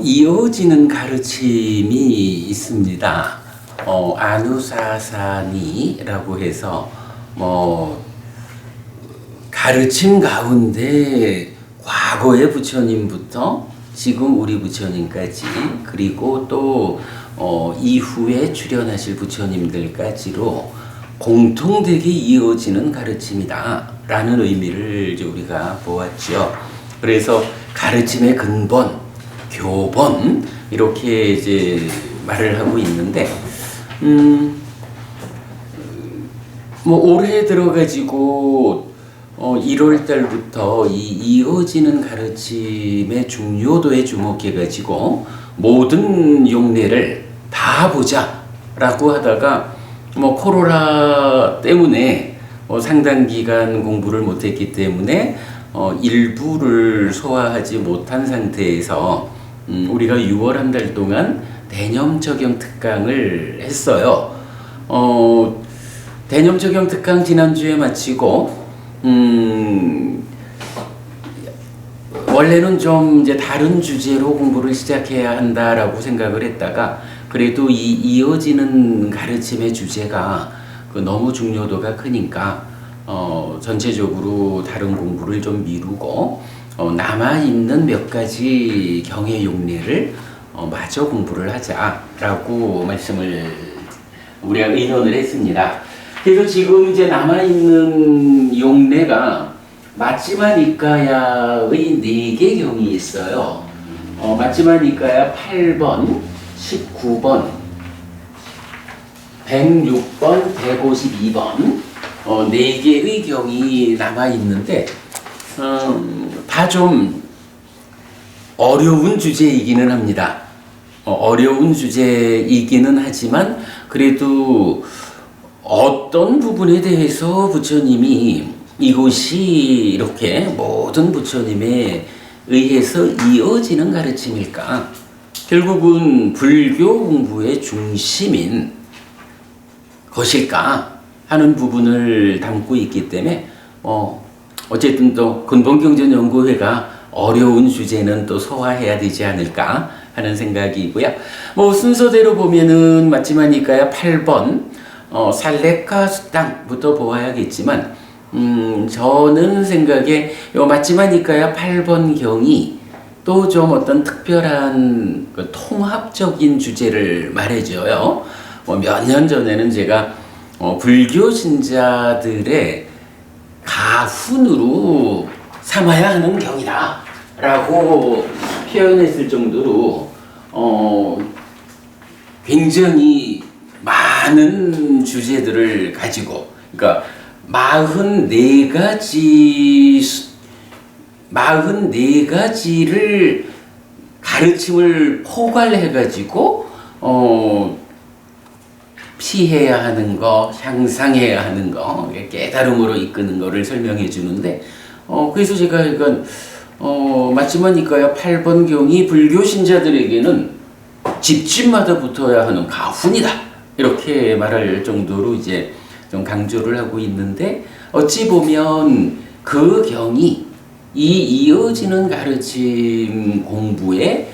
이어지는 가르침이 있습니다. 아누사사니라고 해서 가르침 가운데 과거의 부처님부터 지금 우리 부처님까지 그리고 또 이후에 출현하실 부처님들까지로 공통되게 이어지는 가르침이다 라는 의미를 이제 우리가 보았죠. 그래서 가르침의 근본, 교본 이렇게 이제 말을 하고 있는데 올해 들어가지고 1월 달부터 이 이어지는 가르침의 중요도에 주목해가지고 모든 용례를 다 보자 라고 하다가 코로나 때문에 상당 기간 공부를 못했기 때문에 일부를 소화하지 못한 상태에서 우리가 6월 한 달 동안 대념 적용 특강을 했어요. 대념 적용 특강 지난주에 마치고 원래는 좀 이제 다른 주제로 공부를 시작해야 한다라고 생각을 했다가 그래도 이 이어지는 가르침의 주제가 너무 중요도가 크니까 전체적으로 다른 공부를 좀 미루고 남아있는 몇 가지 경의 용례를 마저 공부를 하자라고 말씀을 우리가 의논을 했습니다. 그래서 지금 이제 남아있는 용례가 맞지마 니까야의 4개 경이 있어요. 맞지마 니까야 8번, 19번, 106번, 152번 4개의 경이 남아있는데 다 좀 어려운 주제이기는 합니다. 어려운 주제이기는 하지만 그래도 어떤 부분에 대해서 부처님이 이것이 이렇게 모든 부처님에 의해서 이어지는 가르침일까? 결국은 불교 공부의 중심인 것일까 하는 부분을 담고 있기 때문에 어쨌든 또 근본경전연구회가 어려운 주제는 또 소화해야 되지 않을까 하는 생각이고요. 순서대로 보면은 맞지마 니까야 8번 살레카 수땅부터 보아야겠지만 저는 생각에 요 맞지마 니까야 8번 경이 또 좀 어떤 특별한 통합적인 주제를 말해줘요. 몇 년 전에는 제가 불교 신자들의 가훈으로 삼아야 하는 경이다 라고 표현했을 정도로 굉장히 많은 주제들을 가지고 그러니까 44가지를 가르침을 포괄해 가지고 피해야 하는 거, 향상해야 하는 거, 깨달음으로 이끄는 거를 설명해 주는데 그래서 제가 이건 맞지마 니까야 8번 경이 불교 신자들에게는 집집마다 붙어야 하는 가훈이다 이렇게 말할 정도로 이제 좀 강조를 하고 있는데 어찌 보면 그 경이 이 이어지는 가르침 공부의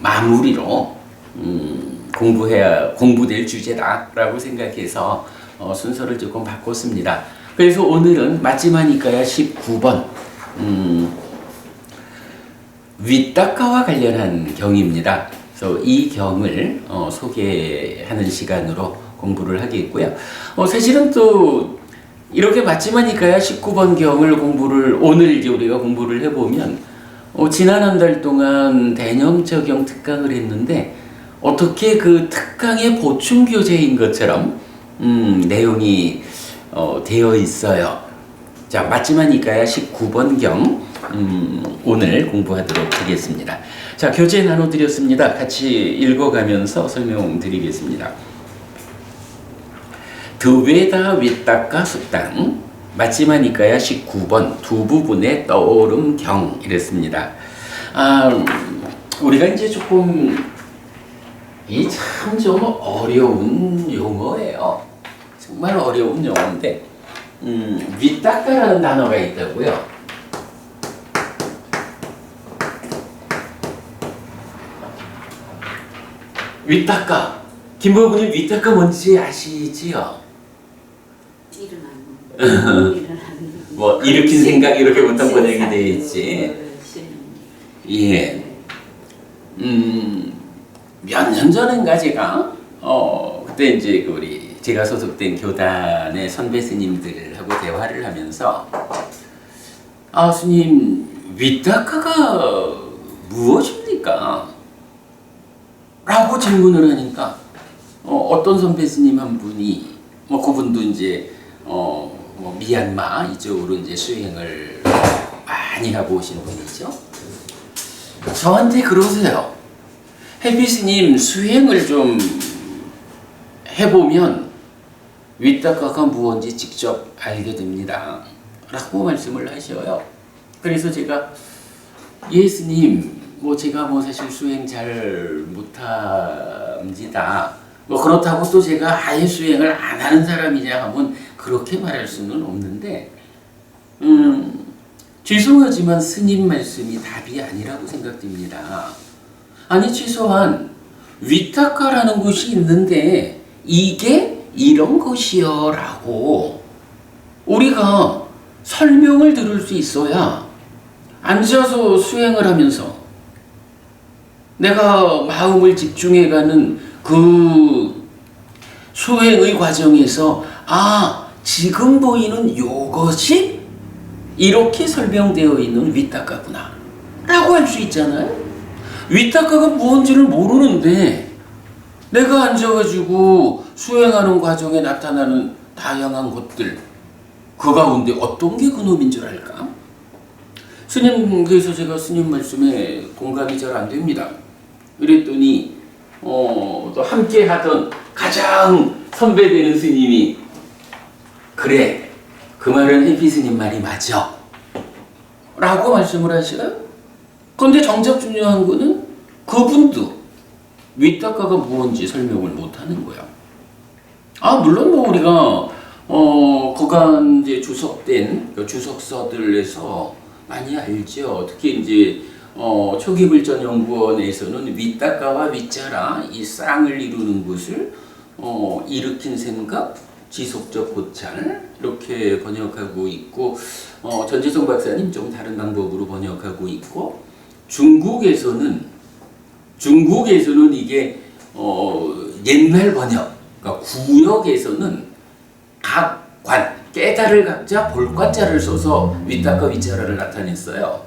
마무리로 공부될 주제다라고 생각해서 순서를 조금 바꿨습니다. 그래서 오늘은 맞지마 니까야 19번 위따카와 관련한 경입니다. 그래서 이 경을 소개하는 시간으로 공부를 하겠고요. 사실은 또 이렇게 맞지마 니까야 19번 경을 오늘 이제 우리가 공부를 해보면 지난 한 달 동안 대념 적용 특강을 했는데 어떻게 그 특강의 보충 교재인 것처럼 내용이 되어 있어요. 자, 맞지마 니까야 19번 경 오늘 공부하도록 하겠습니다. 자, 교재 나눠드렸습니다. 같이 읽어가면서 설명드리겠습니다. 드베다 위따카 수땅 맞지마 니까야 19번 두 부분의 떠오름 경 이랬습니다. 우리가 이제 조금 이 참 좀 어려운 용어예요. 정말 어려운 용어인데 위따카라는 단어가 있다고요. 위탁가. 김보부님 위탁가 뭔지 아시지요? 일어나는 뭐 일으킨 생각 이렇게 보통 번역이 되어 있지. 예. 몇 년 전인가 제가 그때 이제 그 우리 제가 소속된 교단의 선배 스님들하고 대화를 하면서 아 스님 위탁가가 무엇입니까? 라고 질문을 하니까 어떤 선배 스님 한 분이 뭐 그분도 이제 뭐 미얀마 이쪽으로 이제 수행을 많이 하고 오신 분이죠. 저한테 그러세요. 해피 스님 수행을 좀 해보면 위탁가가 무엇인지 직접 알게 됩니다. 라고 말씀을 하셔요. 그래서 제가 예수님 뭐 제가 뭐 사실 수행 잘 못합니다. 뭐 그렇다고 또 제가 아예 수행을 안 하는 사람이냐 하면 그렇게 말할 수는 없는데 죄송하지만 스님 말씀이 답이 아니라고 생각됩니다. 아니 최소한 위탁가라는 곳이 있는데 이게 이런 것이요 라고 우리가 설명을 들을 수 있어야 앉아서 수행을 하면서 내가 마음을 집중해가는 그 수행의 과정에서 아 지금 보이는 요것이 이렇게 설명되어 있는 위탁가구나 라고 할 수 있잖아요. 위탁가가 무언지를 모르는데 내가 앉아가지고 수행하는 과정에 나타나는 다양한 것들 그 가운데 어떤 게 그놈인 줄 알까? 스님 그래서 제가 스님 말씀에 공감이 잘 안 됩니다. 그랬더니 또 함께 하던 가장 선배되는 스님이 그래 그 말은 해피 스님 말이 맞아 라고 말씀을 하시어요. 그런데 정작 중요한 거는 그분도 위탁가가 무엇인지 설명을 못하는 거야. 아 물론 뭐 우리가 그간 이제 주석된 그 주석서들에서 많이 알죠. 특히 이제 초기불전연구원에서는 위탁가와 위자라 이 쌍을 이루는 것을 일으킨 생각, 지속적 고찰 이렇게 번역하고 있고 전재성 박사님 좀 다른 방법으로 번역하고 있고 중국에서는 이게 옛날 번역 그러니까 구역에서는 각 관 깨달을 각자 볼관자를 써서 위탁가 위자라를 나타냈어요.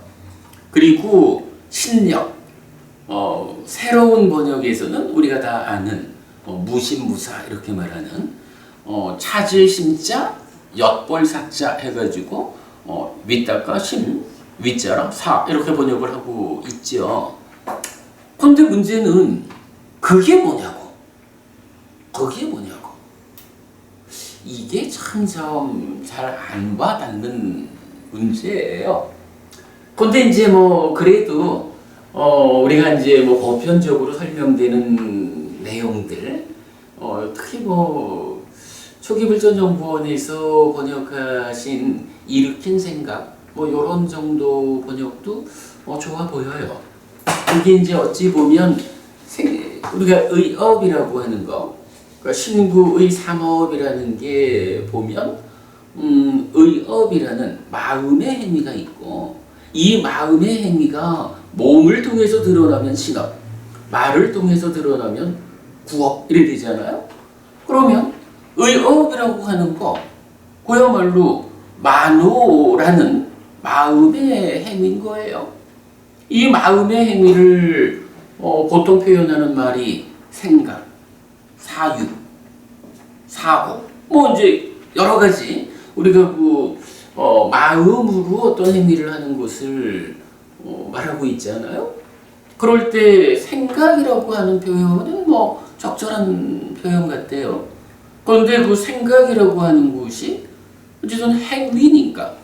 그리고 신력 새로운 번역에서는 우리가 다 아는 무심무사 이렇게 말하는 찾을 심자 엿볼 사자 해가지고 위탁가 심 위자라 사 이렇게 번역을 하고 있죠. 근데 문제는 그게 뭐냐고. 이게 참 잘 안 와닿는 문제예요. 근데 이제 뭐 그래도 우리가 이제 뭐 보편적으로 설명되는 내용들 특히 뭐 초기불전연구원에서 번역하신 일으킨 생각 뭐 요런 정도 번역도 좋아 보여요. 이게 이제 어찌 보면 우리가 의업이라고 하는 거 그러니까 신구의 삼업이라는 게 보면 의업이라는 마음의 행위가 있고 이 마음의 행위가 몸을 통해서 드러나면 신업, 말을 통해서 드러나면 구업 이래 되잖아요. 그러면 의업이라고 하는 거 그야말로 만호라는 마음의 행위인 거예요. 이 마음의 행위를 보통 표현하는 말이 생각, 사유, 사고 뭐 이제 여러 가지 우리가 그 마음으로 어떤 행위를 하는 것을 말하고 있잖아요. 그럴 때 생각이라고 하는 표현은 뭐 적절한 표현 같아요. 그런데 그 생각이라고 하는 것이 어쨌든 행위니까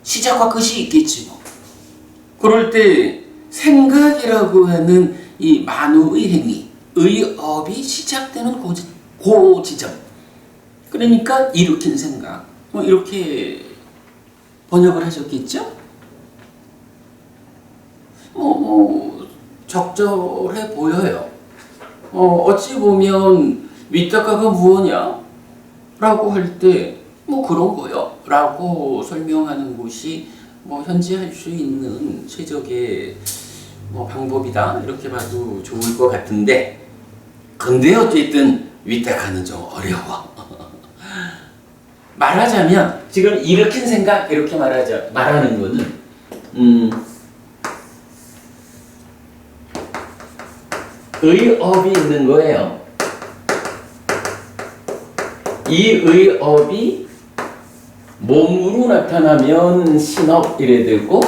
시작과 끝이 있겠지 뭐. 그럴 때 생각이라고 하는 이 만호의 행위, 의업이 시작되는 그 지점. 그러니까 일으킨 생각. 뭐 이렇게 번역을 하셨겠죠? 적절해 보여요. 어찌 보면 위탁가가 무엇냐? 라고 할 때 뭐 그런 거요 라고 설명하는 것이 뭐 현재 할 수 있는 최적의 뭐 방법이다 이렇게 봐도 좋을 것 같은데, 근데 어쨌든 위탁가는 좀 어려워. 말하자면 지금 일으킨 생각 이렇게 말하는 거는 의업이 있는 거예요. 이 의업이 몸으로 나타나면 신업 이래 되고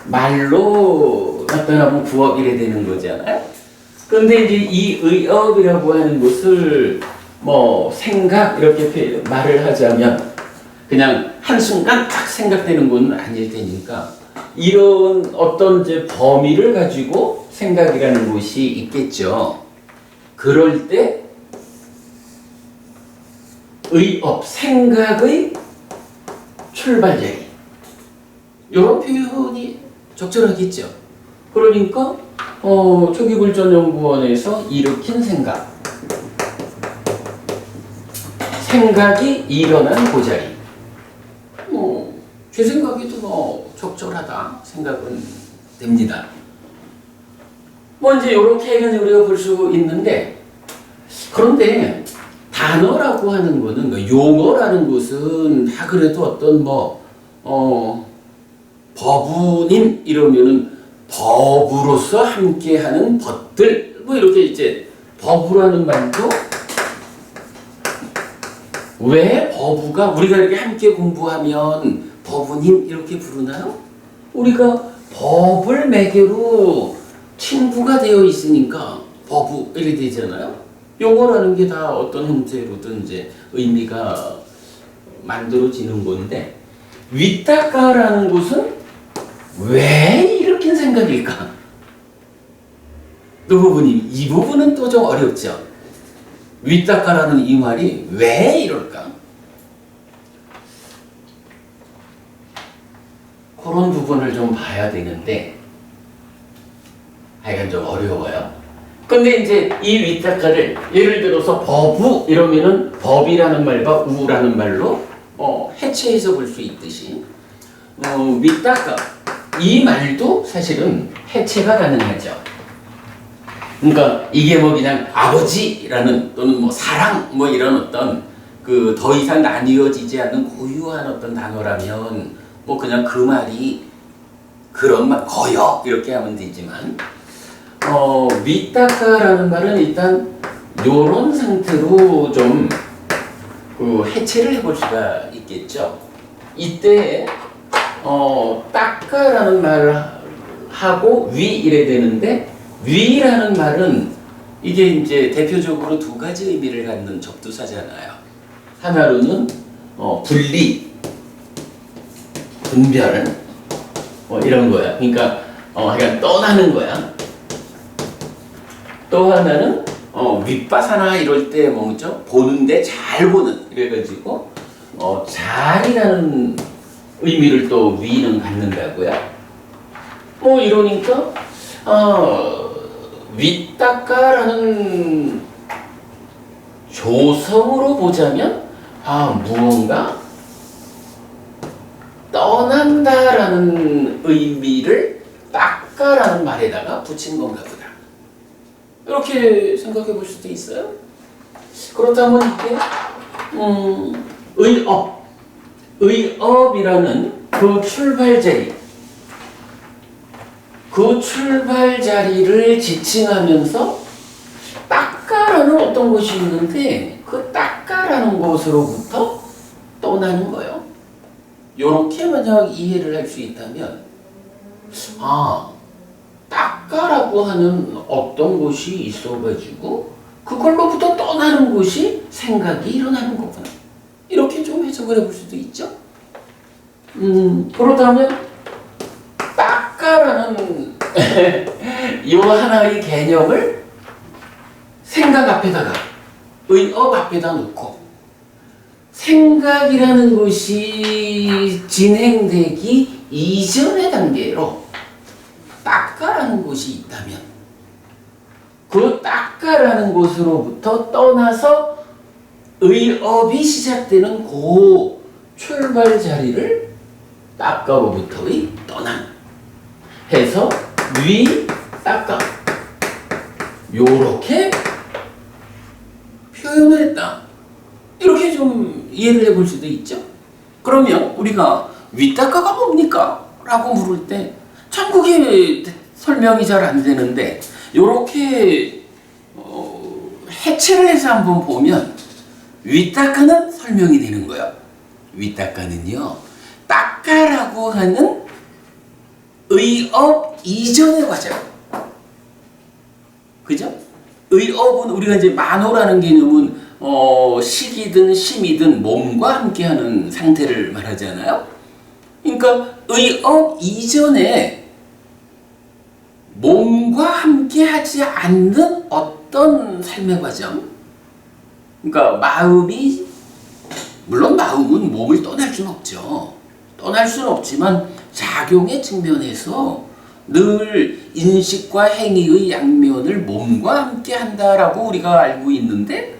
말로 나타나면 구업 이래 되는 거잖아요. 그런데 이제 이 의업이라고 하는 것을 뭐 생각 이렇게 말을 하자면 그냥 한순간 딱 생각되는 건 아닐 테니까 이런 어떤 이제 범위를 가지고 생각이라는 것이 있겠죠. 그럴 때 의업, 생각의 출발자리 이런 표현이 적절하겠죠. 그러니까 초기불전연구원에서 일으킨 생각이 일어난 그 자리. 제 생각에도 적절하다 생각은 됩니다. 이제 이렇게 우리가 볼 수 있는데, 그런데 단어라고 하는 거는, 용어라는 것은 다 그래도 어떤 법운임 이러면은 법으로서 함께하는 법들 이렇게 이제 법이라는 말도 왜 법우가 우리가 이렇게 함께 공부하면 법운임 이렇게 부르나요? 우리가 법을 매개로 친구가 되어 있으니까 법우 이렇게 되잖아요. 용어라는 게 다 어떤 형태로든 이제 의미가 만들어지는 건데, 위탁가라는 것은 왜 일으킨 생각일까? 이 부분은 또 좀 어렵죠. 위탁가라는 이 말이 왜 이럴까? 그런 부분을 좀 봐야 되는데, 하여간 좀 어려워요. 근데 이제 이 위탁가를 예를 들어서 법우 이러면은 법이라는 말과 우라는 말로 해체해서 볼 수 있듯이 위탁가 이 말도 사실은 해체가 가능하죠. 그러니까 이게 그냥 아버지라는 또는 사랑 이런 어떤 그 더 이상 나뉘어지지 않는 고유한 어떤 단어라면 그냥 그 말이 그런 말 거여 이렇게 하면 되지만, 위탁가라는 말은 일단 요런 상태로 좀 그 해체를 해볼 수가 있겠죠. 이때 닦아라는 말을 하고 위 이래 되는데, 위라는 말은 이게 이제 대표적으로 두 가지 의미를 갖는 접두사잖아요. 하나로는 분리, 분별 이런 거야. 그러니까 그냥 떠나는 거야. 또 하나는 윗바사나 이럴 때 뭐죠? 보는데 잘 보는 이래가지고 잘이라는 의미를 또 위는 갖는다고요. 이러니까 윗닦아라는 조성으로 보자면 무언가 떠난다라는 의미를 닦아라는 말에다가 붙인 건가 보다. 이렇게 생각해 볼 수도 있어요. 그렇다면 이게 의업이라는 그 출발자리를 지칭하면서 닦아라는 어떤 것이 있는데, 그 닦아라는 것으로부터 떠나는 거예요. 요렇게 만약 이해를 할 수 있다면, 닦아라고 하는 어떤 것이 있어가지고 그걸로부터 떠나는 것이 생각이 일어나는 거구나. 이렇게 좀 해석을 해볼 수도 있죠. 그렇다면 닦아라는 이 하나의 개념을 생각 앞에다가 의업 앞에다 놓고 생각이라는 것이 진행되기 이전의 단계로 닦아라는 것이 있다면, 그 닦아라는 곳으로부터 떠나서 의업이 시작되는 그 출발 자리를 닦아로부터의 떠남 해서 위 닦아 요렇게 표현을 했다. 이렇게 좀 이해를 해볼 수도 있죠. 그러면 우리가 윗닦아가 뭡니까? 라고 물을 때 참 그게 설명이 잘 안 되는데 요렇게 해체를 해서 한번 보면 윗닦아는 설명이 되는 거예요. 윗닦아는요, 닦아라고 하는 의업 이전의 과정. 그죠? 의업은 우리가 이제 만호라는 개념은 식이든 심이든 몸과 함께하는 상태를 말하잖아요. 그러니까 의업 이전에 몸과 함께하지 않는 어떤 삶의 과정. 그러니까 마음이, 물론 마음은 몸을 떠날 수는 없죠. 떠날 수는 없지만 작용의 측면에서 늘 인식과 행위의 양면을 몸과 함께 한다라고 우리가 알고 있는데,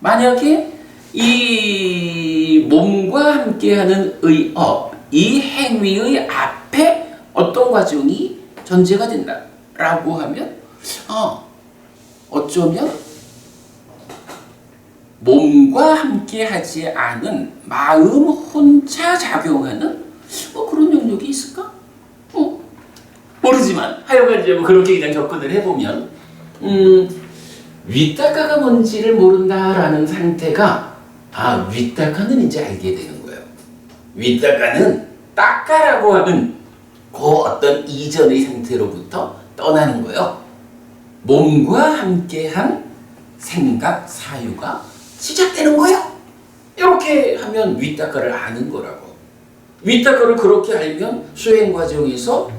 만약에 이 몸과 함께하는 의업, 이 행위의 앞에 어떤 과정이 전제가 된다라고 하면 어쩌면 몸과 함께하지 않은 마음 혼자 작용하는 그런 영역이 있을까? 모르지만 하여간 이제 그렇게 그냥 접근을 해보면 윗닦아가 뭔지를 모른다라는 상태가 윗닦아는 이제 알게 되는 거예요. 윗닦아는 닦아라고 하는 그 어떤 이전의 상태로부터 떠나는 거예요. 몸과 함께한 생각, 사유가 시작되는 거예요. 이렇게 하면 윗닦아를 아는 거라고. 윗닦아를 그렇게 알면 수행의 과정에서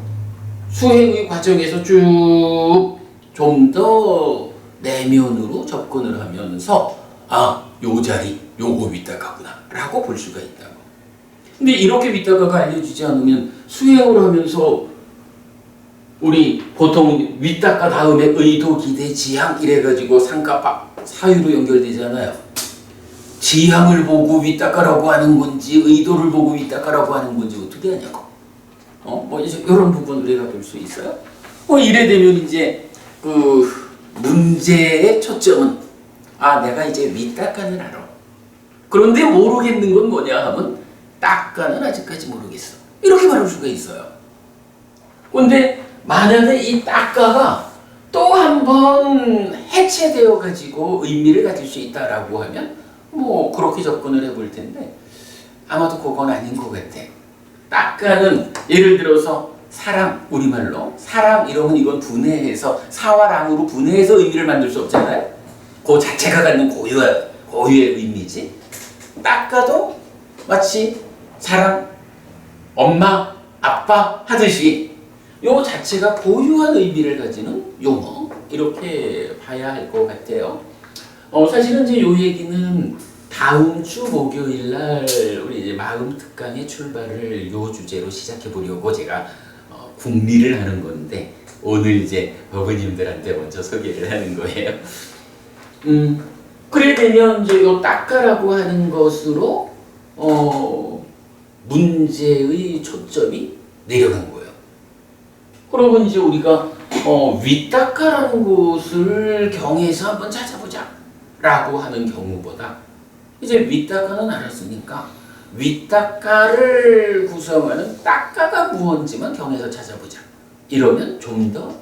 쭉 좀 더 내면으로 접근을 하면서 요 자리, 요거 윗닦아구나 라고 볼 수가 있다고. 근데 이렇게 윗닦아가 알려지지 않으면 수행을 하면서 우리 보통 윗닦아 다음에 의도, 기대, 지향 이래가지고 상가 사유로 연결되잖아요. 지향을 보고 윗닦아라고 하는 건지 의도를 보고 윗닦아라고 하는 건지 어떻게 하냐고. 이런 부분 우리가 볼 수 있어요. 이래 되면 이제 그 문제의 초점은 내가 이제 윗닦아는 알아. 그런데 모르겠는 건 뭐냐 하면 닦아는 아직까지 모르겠어. 이렇게 말할 수가 있어요. 근데 만약에 이 닦아가 또 한 번 해체되어 가지고 의미를 가질 수 있다라고 하면 그렇게 접근을 해볼 텐데 아마도 그건 아닌 것 같아. 닦아는 예를 들어서 사랑, 우리말로 사랑 이러면 이건 분해해서 사와 랑으로 분해해서 의미를 만들 수 없잖아요. 그 자체가 갖는 고유의 의미지. 닦아도 마치 사랑, 엄마, 아빠 하듯이 요 자체가 고유한 의미를 가지는 용어, 이렇게 봐야 할 것 같아요. 사실은 이제 요 얘기는 다음 주 목요일 날 우리 이제 마음 특강의 출발을 요 주제로 시작해 보려고 제가 궁리를 하는 건데 오늘 이제 어머님들한테 먼저 소개를 하는 거예요. 그래 되면 이제 요 닦아라고 하는 것으로 문제의 초점이 내려간 거예요. 그러면 이제 우리가 윗닦아라는 곳을 경에서 한번 찾아보자 라고 하는 경우보다 이제 윗닦아는 알았으니까 윗닦아를 구성하는 닦아가 무언지만 경에서 찾아보자. 이러면 좀 더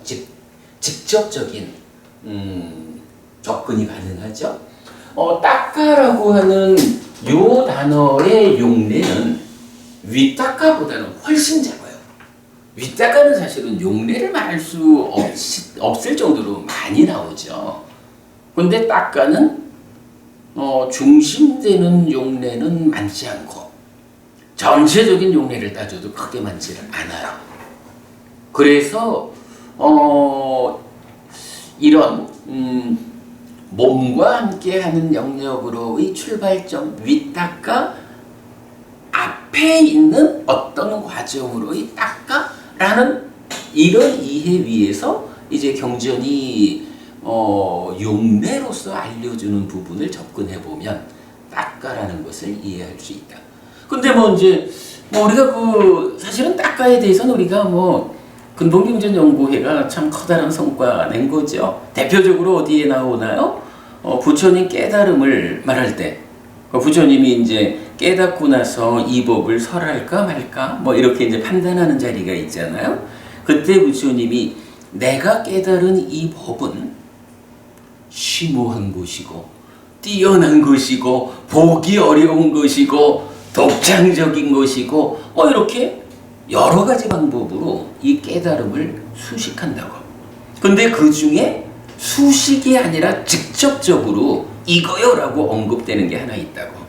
직접적인 접근이 가능하죠. 닦아라고 하는 요 단어의 용례는 윗닦아보다는 훨씬 작아요. 윗닦아는 사실은 용례를 말할 수 없을 정도로 많이 나오죠. 근데 닦아는 중심되는 용례는 많지 않고 전체적인 용례를 따져도 크게 많지를 않아요. 그래서 이런 몸과 함께하는 영역으로의 출발점 윗닦아 앞에 있는 어떤 과정으로의 닦아라는 이런 이해 위에서 이제 경전이 용례로서 알려주는 부분을 접근해보면 딱가라는 것을 이해할 수 있다. 근데 이제 우리가 사실은 딱가에 대해서는 우리가 근본경전연구회가 참 커다란 성과 낸 거죠. 대표적으로 어디에 나오나요? 부처님 깨달음을 말할 때 부처님이 이제 깨닫고 나서 이 법을 설할까 말까 이렇게 이제 판단하는 자리가 있잖아요. 그때 부처님이 내가 깨달은 이 법은 심오한 것이고 뛰어난 것이고 보기 어려운 것이고 독창적인 것이고 이렇게 여러 가지 방법으로 이 깨달음을 수식한다고. 근데 그 중에 수식이 아니라 직접적으로 이거요라고 언급되는 게 하나 있다고.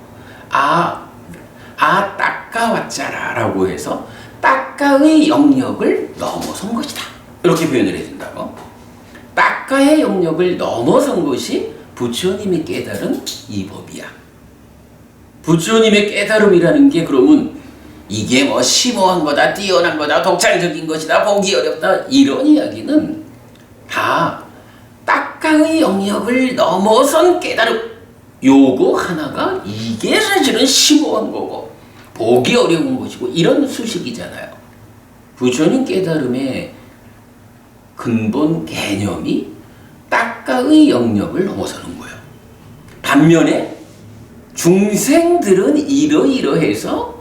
딱가 왔자라 라고 해서 딱가의 영역을 넘어선 것이다. 이렇게 표현을 해준다고. 딱가의 영역을 넘어선 것이 부처님이 깨달은 이 법이야. 부처님의 깨달음이라는 게 그러면 이게 심오한 거다, 뛰어난 거다, 독창적인 것이다, 보기 어렵다 이런 이야기는 다 딱가의 영역을 넘어선 깨달음. 요거 하나가 이게 사실은 심오한 거고 보기 어려운 것이고 이런 수식이잖아요. 부처님 깨달음의 근본 개념이 딱가의 영역을 넘어서는 거예요. 반면에 중생들은 이러이러해서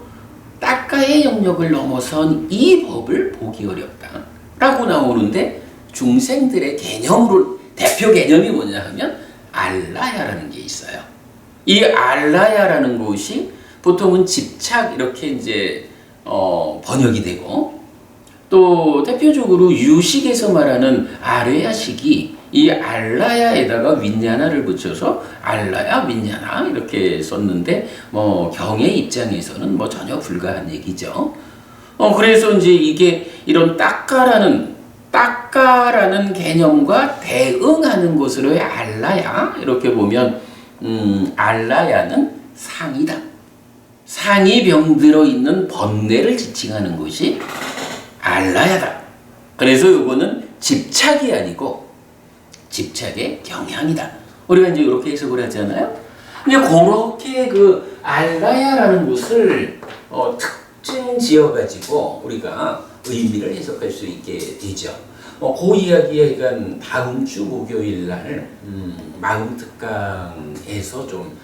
딱가의 영역을 넘어선 이 법을 보기 어렵다 라고 나오는데 중생들의 개념으로 대표 개념이 뭐냐 하면 알라야라는 게 있어요. 이 알라야라는 것이 보통은 집착 이렇게 이제 번역이 되고 또 대표적으로 유식에서 말하는 아레야식이 이 알라야에다가 윈냐나를 붙여서 알라야 윈냐나 이렇게 썼는데 경의 입장에서는 전혀 불가한 얘기죠. 그래서 이제 이게 이런 딱가라는 개념과 대응하는 것으로의 알라야 이렇게 보면 알라야는 상이다. 상이 병들어 있는 번뇌를 지칭하는 것이 알라야다. 그래서 이거는 집착이 아니고 집착의 경향이다. 우리가 이제 이렇게 해석을 하잖아요. 근데 그렇게 알라야라는 것을 특징 지어가지고 우리가 의미를 해석할 수 있게 되죠. 그 이야기가 다음 주 목요일 날 마음특강에서 좀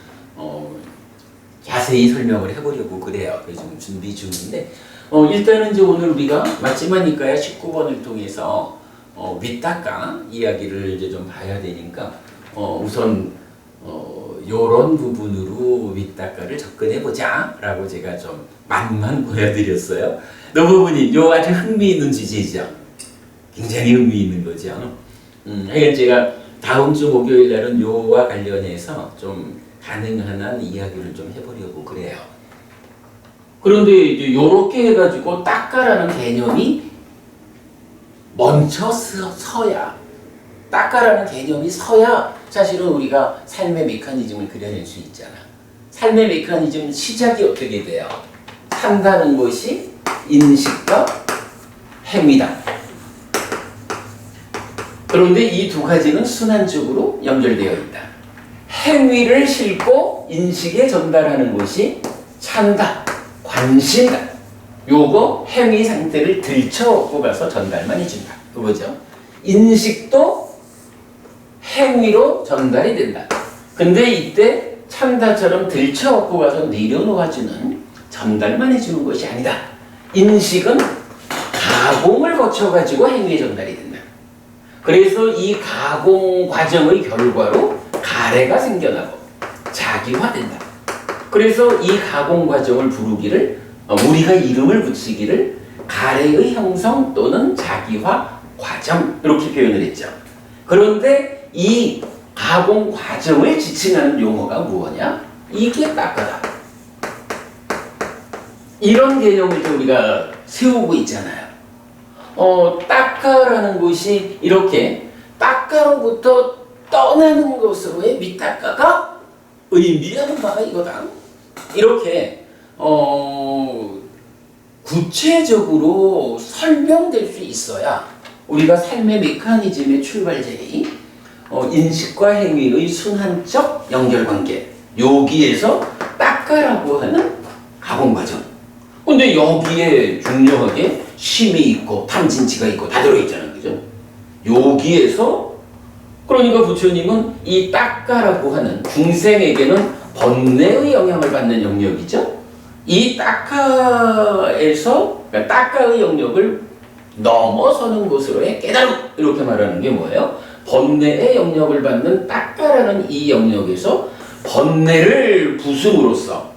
자세히 설명을 해보려고 그래요. 그래서 지금 준비 중인데 일단은 이제 오늘 우리가 마지막이니까야 19번을 통해서 밑닦아 이야기를 이제 좀 봐야 되니까 우선 요런 부분으로 밑닦아를 접근해 보자 라고 제가 좀 맛만 보여드렸어요. 이 부분이 요 아주 흥미있는 주제죠. 굉장히 흥미있는 거죠. 하여간 제가 다음 주 목요일 날은 요와 관련해서 좀 가능한 한 이야기를 좀 해보려고 그래요. 그런데 이제 요렇게 해가지고 딱가라는 개념이 먼저 서야 딱가라는 개념이 서야 사실은 우리가 삶의 메커니즘을 그려낼 수 있잖아. 삶의 메커니즘 시작이 어떻게 돼요? 산다는 것이 인식과 행위다. 그런데 이 두 가지는 순환적으로 연결되어 있다. 행위를 싣고 인식에 전달하는 것이 찬다, 관심다. 요거 행위 상태를 들춰 가서 전달만 해준다. 그거죠. 인식도 행위로 전달이 된다. 근데 이때 찬다처럼 들쳐 가서 내려놓아주는 전달만 해주는 것이 아니다. 인식은 가공을 거쳐가지고 행위에 전달이 된다. 그래서 이 가공 과정의 결과로 가래가 생겨나고 자기화된다. 그래서 이 가공 과정을 부르기를 우리가 이름을 붙이기를 가래의 형성 또는 자기화 과정 이렇게 표현을 했죠. 그런데 이 가공 과정을 지칭하는 용어가 무엇이냐? 이게 딱가다. 이런 개념을 우리가 세우고 있잖아요. 딱가라는 것이 이렇게 딱가로부터 떠나는 것으로의 밑딱가가 의미하는 바가 이거다. 이렇게 구체적으로 설명될 수 있어야 우리가 삶의 메커니즘의 출발점이 인식과 행위의 순환적 연결관계, 여기에서 닦아라고 하는 가공과정. 근데 여기에 중요하게 심이 있고 탐진치가 있고 다 들어있잖아요. 그죠? 여기에서 그러니까 부처님은 이 닦아라고 하는 중생에게는 번뇌의 영향을 받는 영역이죠. 이 닦아에서 그러니까 닦아의 영역을 넘어서는 곳으로의 깨달음, 이렇게 말하는 게 뭐예요? 번뇌의 영역을 받는 닦아라는 이 영역에서 번뇌를 부숨으로써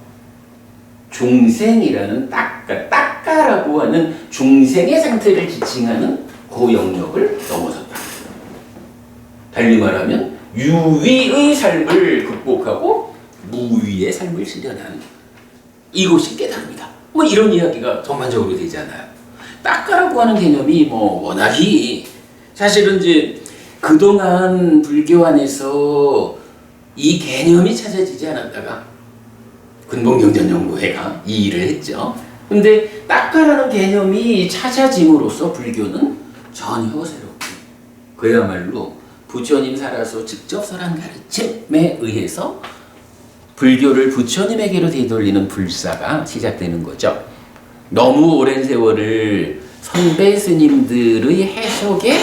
중생이라는 닦아라고 하는 중생의 상태를 지칭하는 그 영역을 넘어섰다. 달리 말하면 유위의 삶을 극복하고 무위의 삶을 실현하는 이것이 깨달음이다. 뭐 이런 이야기가 전반적으로 되잖아요. 닦아라고 하는 개념이 뭐 워낙이 사실은 이제 그동안 불교 안에서 이 개념이 찾아지지 않았다가 근본경전연구회가 이 일을 했죠. 근데 닦아라는 개념이 찾아짐으로써 불교는 전혀 새롭고 그야말로 부처님 살아서 직접 설한 가르침에 의해서 불교를 부처님에게로 되돌리는 불사가 시작되는 거죠. 너무 오랜 세월을 선배 스님들의 해석에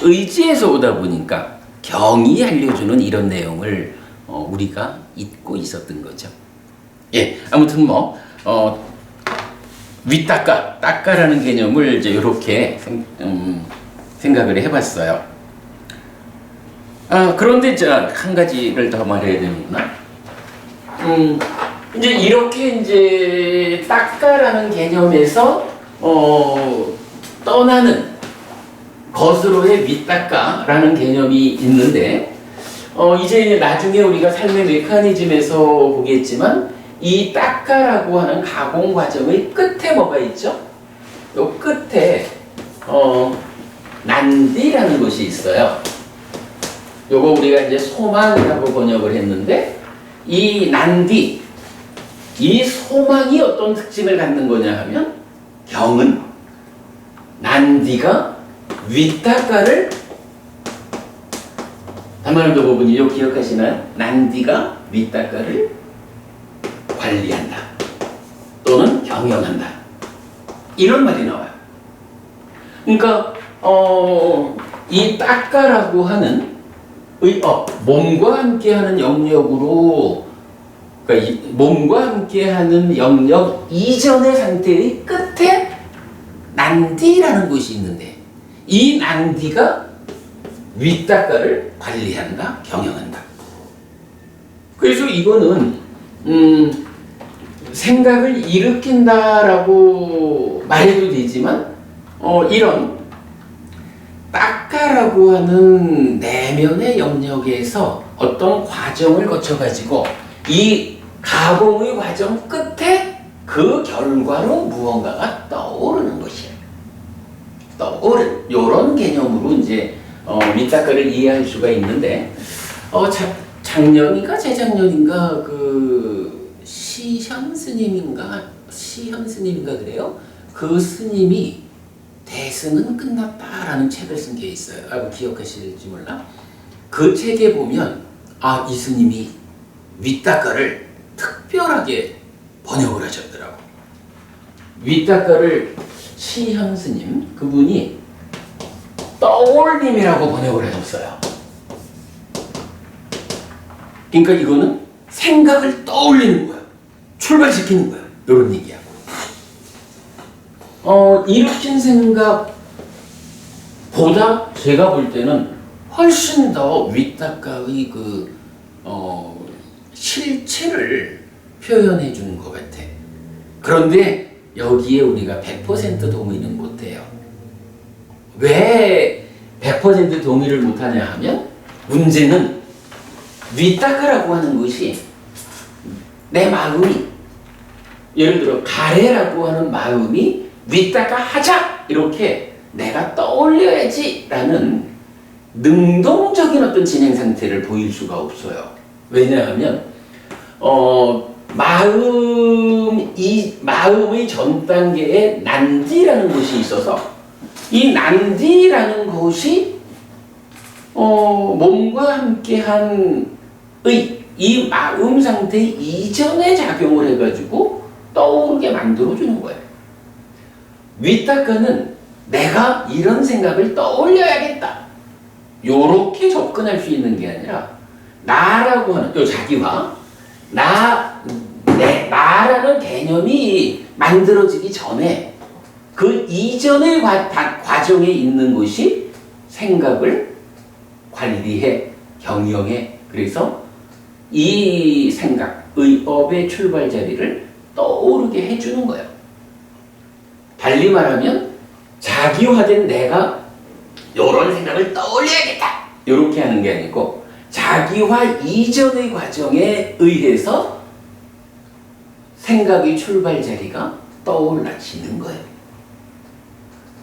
의지해서 오다 보니까 경이 알려주는 이런 내용을 우리가 잊고 있었던 거죠. 예, 아무튼 윗닦아, 닦아라는 개념을 이제 이렇게 생각을 해봤어요. 그런데 한 가지를 더 말해야 되는구나. 이제 이렇게 이제 닦아라는 개념에서 떠나는 것으로의 윗닦아라는 개념이 있는데 이제 나중에 우리가 삶의 메커니즘에서 보겠지만 이 닦아라고 하는 가공 과정의 끝에 뭐가 있죠? 요 끝에 난디라는 것이 있어요. 요거 우리가 이제 소망이라고 번역을 했는데 이 난디, 이 소망이 어떤 특징을 갖는 거냐 하면 경은 난디가 윗닦아를 단말음도 부분이 요 기억하시나요? 난디가 윗닦아를 관리한다 또는 경영한다 이런 말이 나와요. 그러니까 이 닦아라고 하는 몸과 함께하는 영역으로 그러니까 몸과 함께하는 영역 이전의 상태의 끝에 난디라는 것이 있는데 이 난디가 윗닦아를 관리한다, 경영한다. 그래서 이거는 생각을 일으킨다라고 말해도 되지만 이런 닦아라고 하는 내면의 영역에서 어떤 과정을 거쳐가지고 이 가공의 과정 끝에 그 결과로 무언가가 떠오르는 것이에요. 떠오른 이런 개념으로 이제 윗닦아를 이해할 수가 있는데 작년인가 재작년인가 그 시현 스님인가 그래요? 그 스님이 대승은 끝났다라는 책을 쓴 게 있어요. 기억하실지 몰라. 그 책에 보면 이 스님이 윗닦아를 특별하게 번역을 하셨더라고. 윗닦아를 시현 스님 그분이 떠올림이라고 번역을 하셨어요. 그러니까 이거는 생각을 떠올리는 거야. 출발시키는 거야. 이런 얘기하고. 일으킨 생각보다 제가 볼 때는 훨씬 더 윗닦아의 실체를 표현해 주는 것 같아. 그런데 여기에 우리가 100% 동의는 못해요. 왜 100% 동의를 못하냐 하면 문제는 윗닦아라고 하는 것이 내 마음이 예를 들어 가래라고 하는 마음이 윗닦아 하자 이렇게 내가 떠올려야지 라는 능동적인 어떤 진행 상태를 보일 수가 없어요. 왜냐하면 마음의 전 단계에 난디라는 것이 있어서 이 난디라는 것이 몸과 함께한 이 마음 상태 이전에 작용을 해가지고 떠오르게 만들어주는 거예요. 위탁가는 내가 이런 생각을 떠올려야겠다, 요렇게 접근할 수 있는 게 아니라 나라고 하는 요 자기와 나라는 개념이 만들어지기 전에 그 이전의 과정에 있는 것이 생각을 관리해, 경영해. 그래서 이 생각, 의업의 출발 자리를 떠오르게 해주는 거예요. 달리 말하면 자기화된 내가 이런 생각을 떠올려야겠다, 이렇게 하는 게 아니고 자기화 이전의 과정에 의해서 생각의 출발 자리가 떠올라지는 거예요.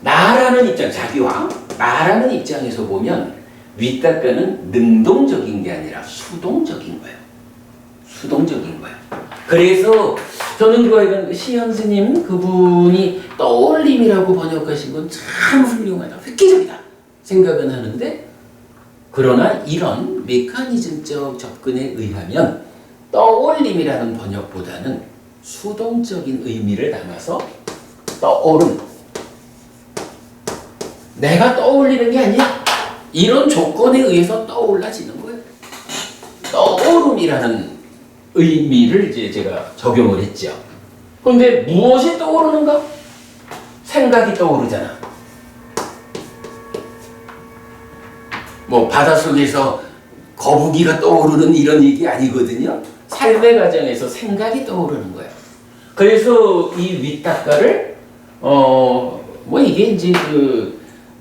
나라는 입장, 자기화, 나라는 입장에서 보면 위탁가는 능동적인 게 아니라 수동적인 거예요. 수동적인 거예요. 그래서 저는 그 시현 스님 그분이 떠올림이라고 번역하신 건 참 훌륭하다, 획기적이다 생각은 하는데, 그러나 이런 메커니즘적 접근에 의하면 떠올림이라는 번역보다는 수동적인 의미를 담아서 떠오름, 내가 떠올리는 게 아니야, 이런 조건에 의해서 떠올라지는 거예요. 떠오름이라는 의미를 이제 제가 적용을 했죠. 그런데 무엇이 떠오르는가? 생각이 떠오르잖아. 뭐 바닷속에서 거북이가 떠오르는 이런 얘기 아니거든요. 삶의 과정에서 생각이 떠오르는 거예요. 그래서 이 위탁가를 뭐 이게 이제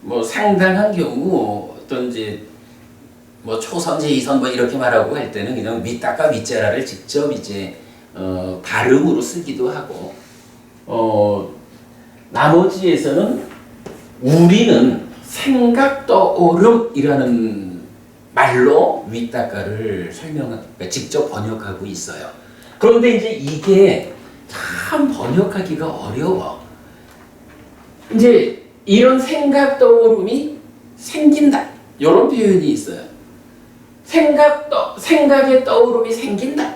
뭐 상당한 경우 어떤 이제 뭐 초선, 제2선 뭐 이렇게 말하고 할 때는 그냥 위탁가 위자라를 직접 이제 발음으로 쓰기도 하고, 나머지에서는 우리는 생각 떠오름이라는 말로 위탁가를 그러니까 직접 번역하고 있어요. 그런데 이제 이게 참 번역하기가 어려워. 이제 이런 생각 떠오름이 생긴다, 이런 표현이 있어요. 생각의 떠오름이 생긴다.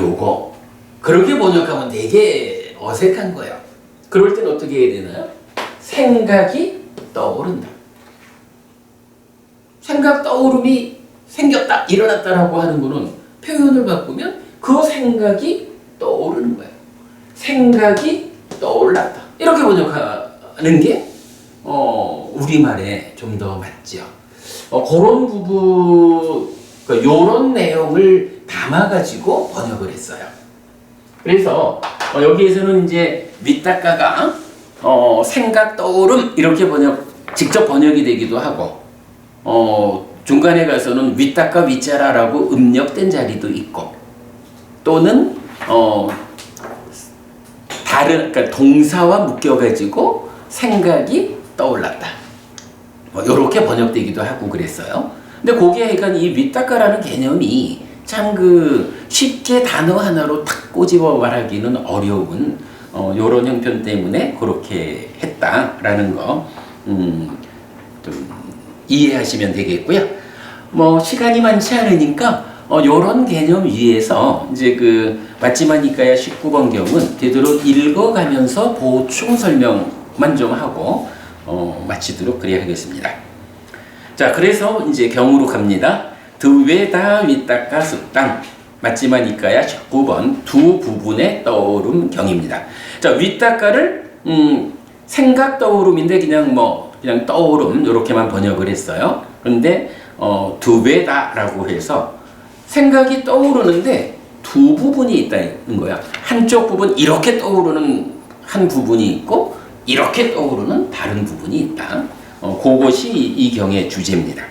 요거 그렇게 번역하면 되게 어색한 거예요. 그럴 땐 어떻게 해야 되나요? 생각이 떠오른다. 생각 떠오름이 생겼다, 일어났다라고 하는 거는 표현을 바꾸면 그 생각이 떠오르는 거예요. 생각이 떠올랐다, 이렇게 번역하는 게 우리말에 좀 더 맞죠. 그런 부분, 요런 내용을 담아가지고 번역을 했어요. 그래서 여기에서는 이제 위탁가가 생각 떠오름 이렇게 직접 번역이 되기도 하고, 중간에 가서는 위탁가 위자라라고 음력된 자리도 있고, 또는 그러니까 동사와 묶여가지고 생각이 떠올랐다, 이렇게 번역되기도 하고 그랬어요. 근데 거기에 약간 이 위탁가라는 개념이 참 쉽게 단어 하나로 탁 꼬집어 말하기는 어려운 요런 형편 때문에 그렇게 했다라는 거 좀 이해하시면 되겠고요. 뭐 시간이 많지 않으니까 요런 개념 위에서 이제 마찌마니까야 19번 경은 되도록 읽어가면서 보충 설명만 좀 하고 마치도록 그래야 하겠습니다. 자, 그래서 이제 경으로 갑니다. 드웨다 위탁가 습당 마찌마니까야 19번 두 부분의 떠오름 경입니다. 자, 위탁가를 생각 떠오름인데 그냥 떠오름 이렇게만 번역을 했어요. 그런데 드웨다라고 해서 생각이 떠오르는데 두 부분이 있다는 거야. 한쪽 부분 이렇게 떠오르는 한 부분이 있고 이렇게 떠오르는 다른 부분이 있다. 그것이 이 경의 주제입니다.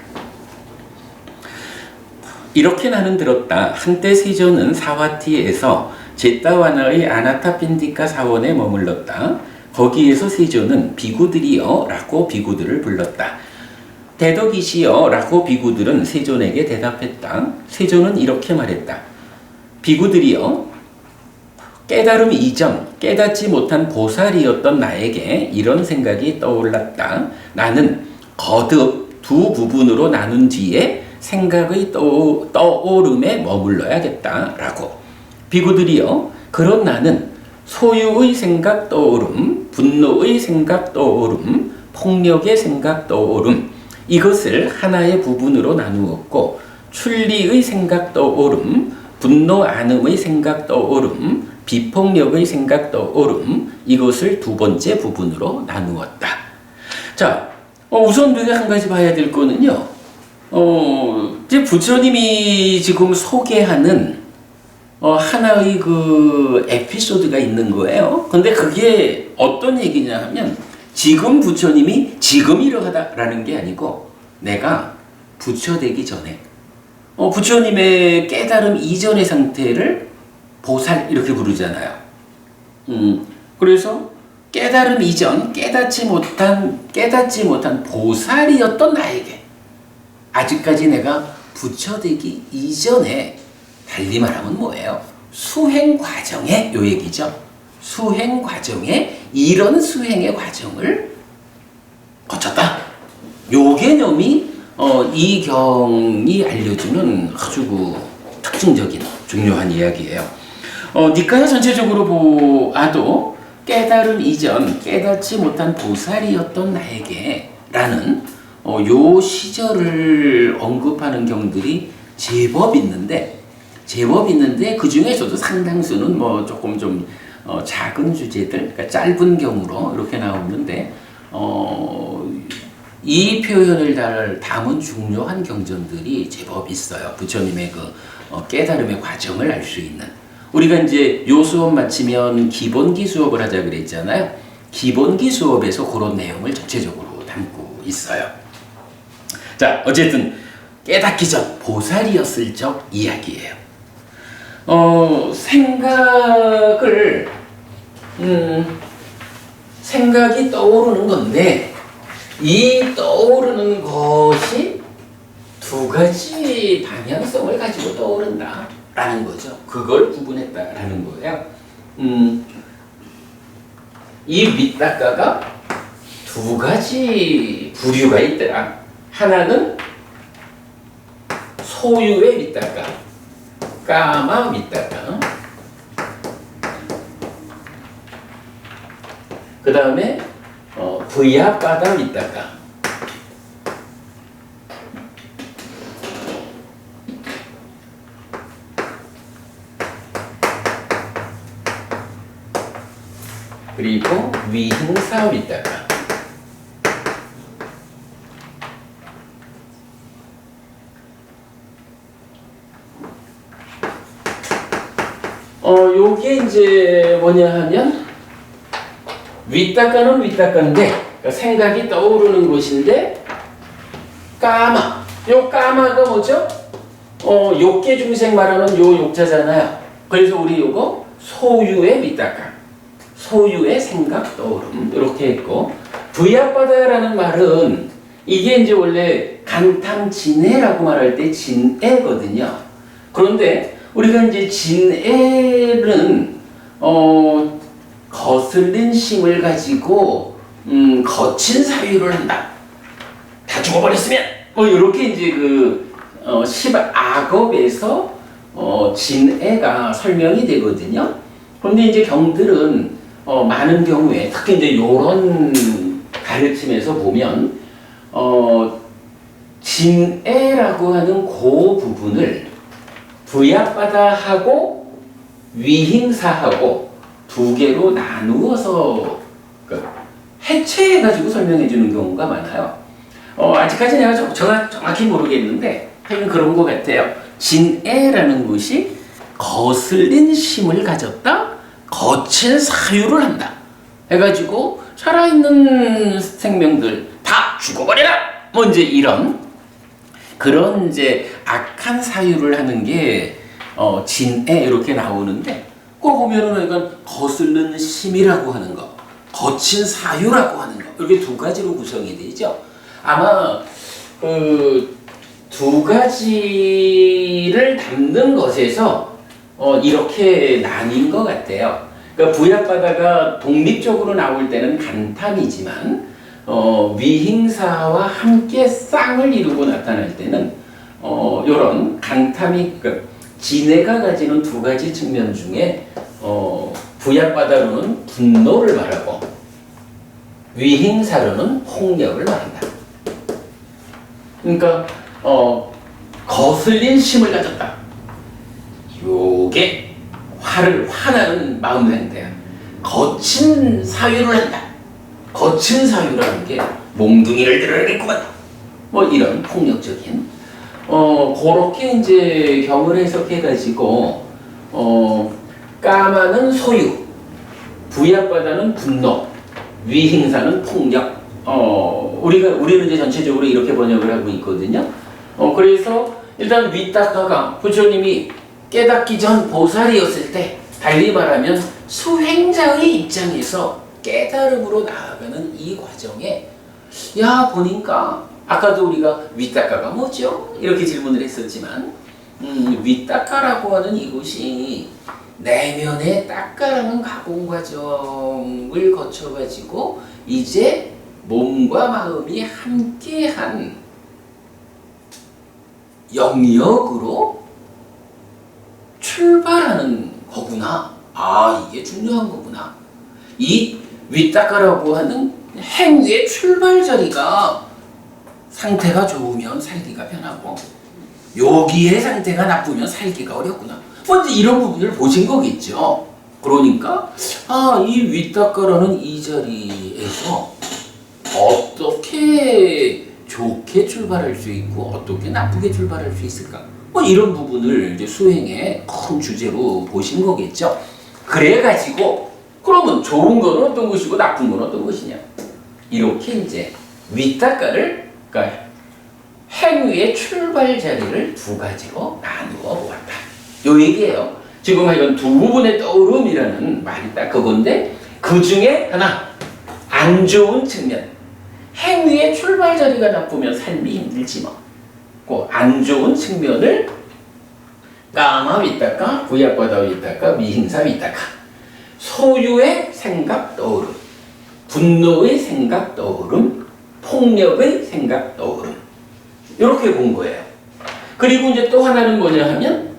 이렇게 나는 들었다. 한때 세존은 사와티에서 제타와나의 아나타핀디카 사원에 머물렀다. 거기에서 세존은 비구들이여 라고 비구들을 불렀다. 대덕이시여 라고 비구들은 세존에게 대답했다. 세존은 이렇게 말했다. 비구들이여, 깨달음 이전 깨닫지 못한 보살이었던 나에게 이런 생각이 떠올랐다. 나는 거듭 두 부분으로 나눈 뒤에 생각의 떠오름에 머물러야겠다라고. 비구들이요, 그런 나는 소유의 생각 떠오름, 분노의 생각 떠오름, 폭력의 생각 떠오름, 이것을 하나의 부분으로 나누었고, 출리의 생각 떠오름, 분노 안음의 생각 떠오름, 비폭력의 생각 떠오름, 이것을 두 번째 부분으로 나누었다. 자, 우선 우리가 한 가지 봐야 될 거는요, 이제 부처님이 지금 소개하는 하나의 그 에피소드가 있는 거예요. 근데 그게 어떤 얘기냐 하면, 지금 부처님이 지금 이러하다라는 게 아니고, 내가 부처 되기 전에, 부처님의 깨달음 이전의 상태를 보살 이렇게 부르잖아요. 그래서 깨달음 이전, 깨닫지 못한 보살이었던 나에게, 아직까지 내가 부처 되기 이전에, 달리 말하면 뭐예요? 수행 과정에, 요 얘기죠. 수행 과정에, 이런 수행의 과정을 거쳤다. 요 개념이 이 경이 알려주는 아주 그 특징적인 중요한 이야기예요. 니카야 전체적으로 보아도 깨달음 이전, 깨닫지 못한 보살이었던 나에게 라는 요 시절을 언급하는 경들이 제법 있는데 그 중에서도 상당수는 뭐 조금 좀 작은 주제들, 그러니까 짧은 경우로 이렇게 나오는데, 이 표현을 잘 담은 중요한 경전들이 제법 있어요. 부처님의 그 깨달음의 과정을 알 수 있는. 우리가 이제 요 수업 마치면 기본기 수업을 하자 그랬잖아요. 기본기 수업에서 그런 내용을 전체적으로 담고 있어요. 자, 어쨌든 깨닫기 전 보살이었을 적 이야기예요. 생각이 떠오르는 건데, 이 떠오르는 것이 두 가지 방향성을 가지고 떠오른다라는 거죠. 그걸 구분했다라는 거예요. 이 밑닦아가 두 가지 부류가 있더라. 하나는 소유의 밑닦아, 까마 밑닦아. 그 다음에 브야바다 밑닦아. 그리고 위흥사 밑닦아. 요게 이제 뭐냐 하면, 윗닦아는 윗닦아인데, 그러니까 생각이 떠오르는 것인데, 까마. 요 까마가 뭐죠? 욕계 중생 말하는 요 욕자잖아요. 그래서 우리 요거 소유의 밑닦아, 소유의 생각 떠오름, 이렇게 했고, 부야바다라는 말은 이게 이제 원래 간탐진해라고 말할 때 진해거든요. 그런데 우리가 이제 진해는 거슬린 심을 가지고 거친 사유를 한다. 다 죽어버렸으면 뭐 이렇게 이제 그 악업에서 진해가 설명이 되거든요. 그런데 이제 경들은 많은 경우에 특히 이제 요런 가르침에서 보면 진해라고 하는 그 부분을 부야바다하고 위행사하고 두 개로 나누어서 해체해가지고 설명해 주는 경우가 많아요. 아직까지 내가 정확히 모르겠는데 하여간 그런 것 같아요. 진해라는 것이 거슬린 심을 가졌다, 거친 사유를 한다 해가지고 살아있는 생명들 다 죽어버려라, 뭐 이제 이런 그런 이제 악한 사유를 하는 게 진해 이렇게 나오는데, 그거 보면은 이건 거슬리는 심이라고 하는 거, 거친 사유라고 하는 거, 이렇게 두 가지로 구성이 되죠. 아마 그 두 가지를 담는 것에서 이렇게 나뉜 것 같아요. 그러니까 부야바다가 독립적으로 나올 때는 간탐이지만 위행사와 함께 쌍을 이루고 나타날 때는 이런 강탐이 진해가 가지는 두 가지 측면 중에 부약바다로는 분노를 말하고 위행사로는 폭력을 말한다. 그러니까 거슬린 심을 가졌다. 요게 화나는 마음 상태야. 거친 사유를 한다. 거친 사유라는 게 몽둥이를 들어야겠구만. 뭐 이런 폭력적인 그렇게 이제 경을 해석해가지고 까마는 소유, 부약바다는 분노, 위행사는 폭력. 우리는 이제 전체적으로 이렇게 번역을 하고 있거든요. 그래서 일단 위닦아가 부처님이 깨닫기 전 보살이었을 때, 달리 말하면 수행자의 입장에서 깨달음으로 나아가는 이 과정에, 야 보니까 아까도 우리가 위닦아가 뭐죠? 이렇게 질문을 했었지만, 위닦아라고 하는 이것이 내면의 닦아라는 가공 과정을 거쳐가지고 이제 몸과 마음이 함께한 영역으로 출발하는 거구나. 아, 이게 중요한 거구나. 이 위닦아라고 하는 행위의 출발 자리가 상태가 좋으면 살기가 편하고 여기의 상태가 나쁘면 살기가 어렵구나. 먼저 이런 부분을 보신 거겠죠. 그러니까 이 위닦아라는 이 자리에서 어떻게 좋게 출발할 수 있고 어떻게 나쁘게 출발할 수 있을까? 뭐 이런 부분을 이제 수행의 큰 주제로 보신 거겠죠. 그래가지고 그러면 좋은 거는 어떤 것이고 나쁜 거는 어떤 것이냐? 이렇게 이제 위닦아를, 그러니까 행위의 출발 자리를 두 가지로 나누어 보았다. 요 얘기예요. 지금 이건 두 부분의 떠오름이라는 말이 딱 그건데, 그 중에 하나, 안 좋은 측면. 행위의 출발 자리가 나쁘면 삶이 힘들지 뭐. 그 안 좋은 측면을 까마 위닦아, 부약바다 위닦아, 미행사 위닦아. 소유의 생각 떠오름, 분노의 생각 떠오름, 폭력의 생각 떠오름. 이렇게 본 거예요. 그리고 이제 또 하나는 뭐냐 하면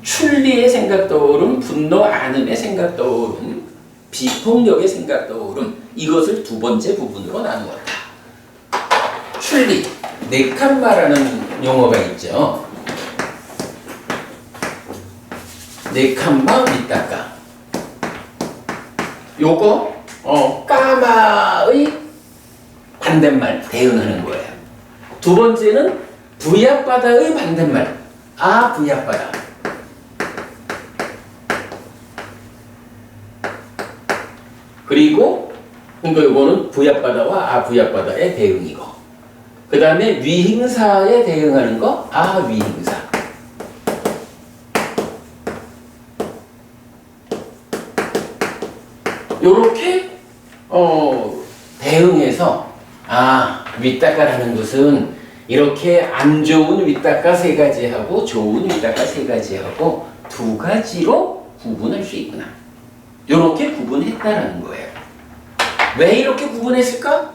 출리의 생각 떠오름, 분노 안음의 생각 떠오름, 비폭력의 생각 떠오름. 이것을 두 번째 부분으로 나누었다. 출리, 네캄마라는 용어가 있죠. 네캄마 위닦아. 요거 까마의 반대말 대응하는 거예요. 두 번째는 부약바다의 반대말, 부약바다. 그리고 그러니까 이거는 부약바다와 부약바다의 대응이고, 그 다음에 위행사에 대응하는 거 위행사. 요렇게 대응해서 위닦아라는 것은 이렇게 안 좋은 위닦아 세 가지하고 좋은 위닦아 세 가지하고 두 가지로 구분할 수 있구나. 요렇게 구분했다라는 거예요. 왜 이렇게 구분했을까?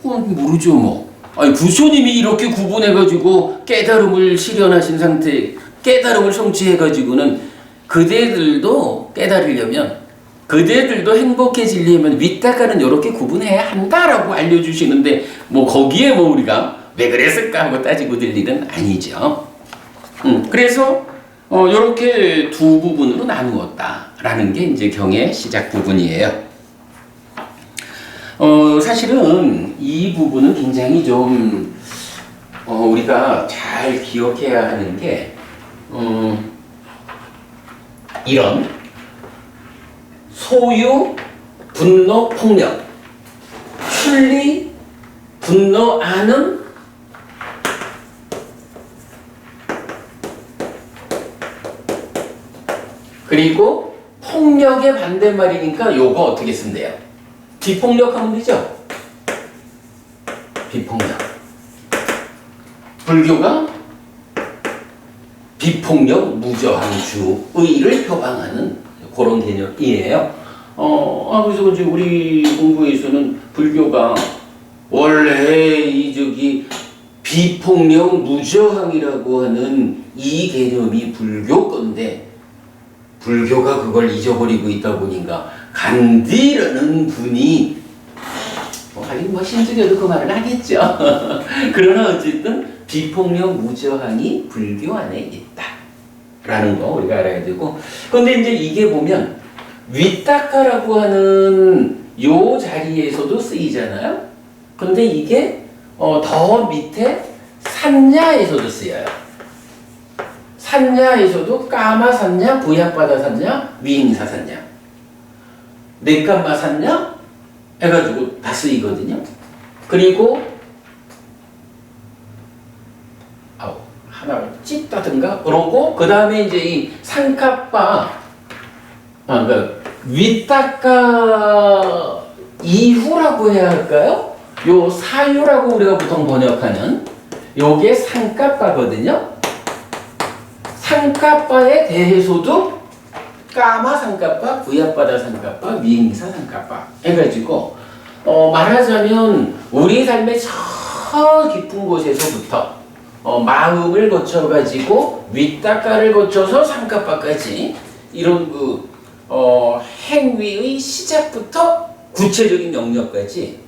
모르죠 뭐. 부처님이 이렇게 구분해가지고 깨달음을 실현하신 상태, 깨달음을 성취해가지고는 그대들도 깨달으려면, 그대들도 행복해지려면 위닦아는 이렇게 구분해야 한다라고 알려주시는데, 뭐 거기에 뭐 우리가 왜 그랬을까 하고 따지고 들 일은 아니죠. 그래서 이렇게 두 부분으로 나누었다라는 게 이제 경의 시작 부분이에요. 사실은 이 부분은 굉장히 좀 우리가 잘 기억해야 하는 게 이런 소유, 분노, 폭력, 출리, 분노, 안음, 그리고 폭력의 반대말이니까 요거 어떻게 쓰면 돼요? 비폭력하면 되죠? 비폭력. 불교가 비폭력, 무저항주의를 표방하는 그런 개념이에요. 그래서 이제 우리 공부에서는 불교가 원래 이 저기 비폭력 무저항이라고 하는 이 개념이 불교 건데 불교가 그걸 잊어버리고 있다 보니까 간디라는 분이 하긴 뭐 신중에도 그 말을 하겠죠. 그러나 어쨌든 비폭력 무저항이 불교 안에 있다 라는 거 우리가 알아야 되고, 그런데 이제 이게 보면 위타카라고 하는 요 자리에서도 쓰이잖아요. 근데 이게 더 밑에 산야에서도 쓰여요. 산야에서도 까마 산야, 부약바다 산야, 위잉사 산야, 네까마 산야 해가지고 다 쓰이거든요. 그리고 하나를 찢다든가 그러고 그 다음에 이제 이 상카빠 그러니까 위타카 이후라고 해야 할까요? 요 사유라고 우리가 보통 번역하는 요게 상카빠거든요. 상카빠에 대해서도 까마 상카빠, 부야바다 상카빠, 미행사 상카빠 해가지고 말하자면 우리 삶의 저 깊은 곳에서부터 마음을 거쳐가지고 위타카를 거쳐서 상카빠까지 이런 그 행위의 시작부터 구체적인 영역까지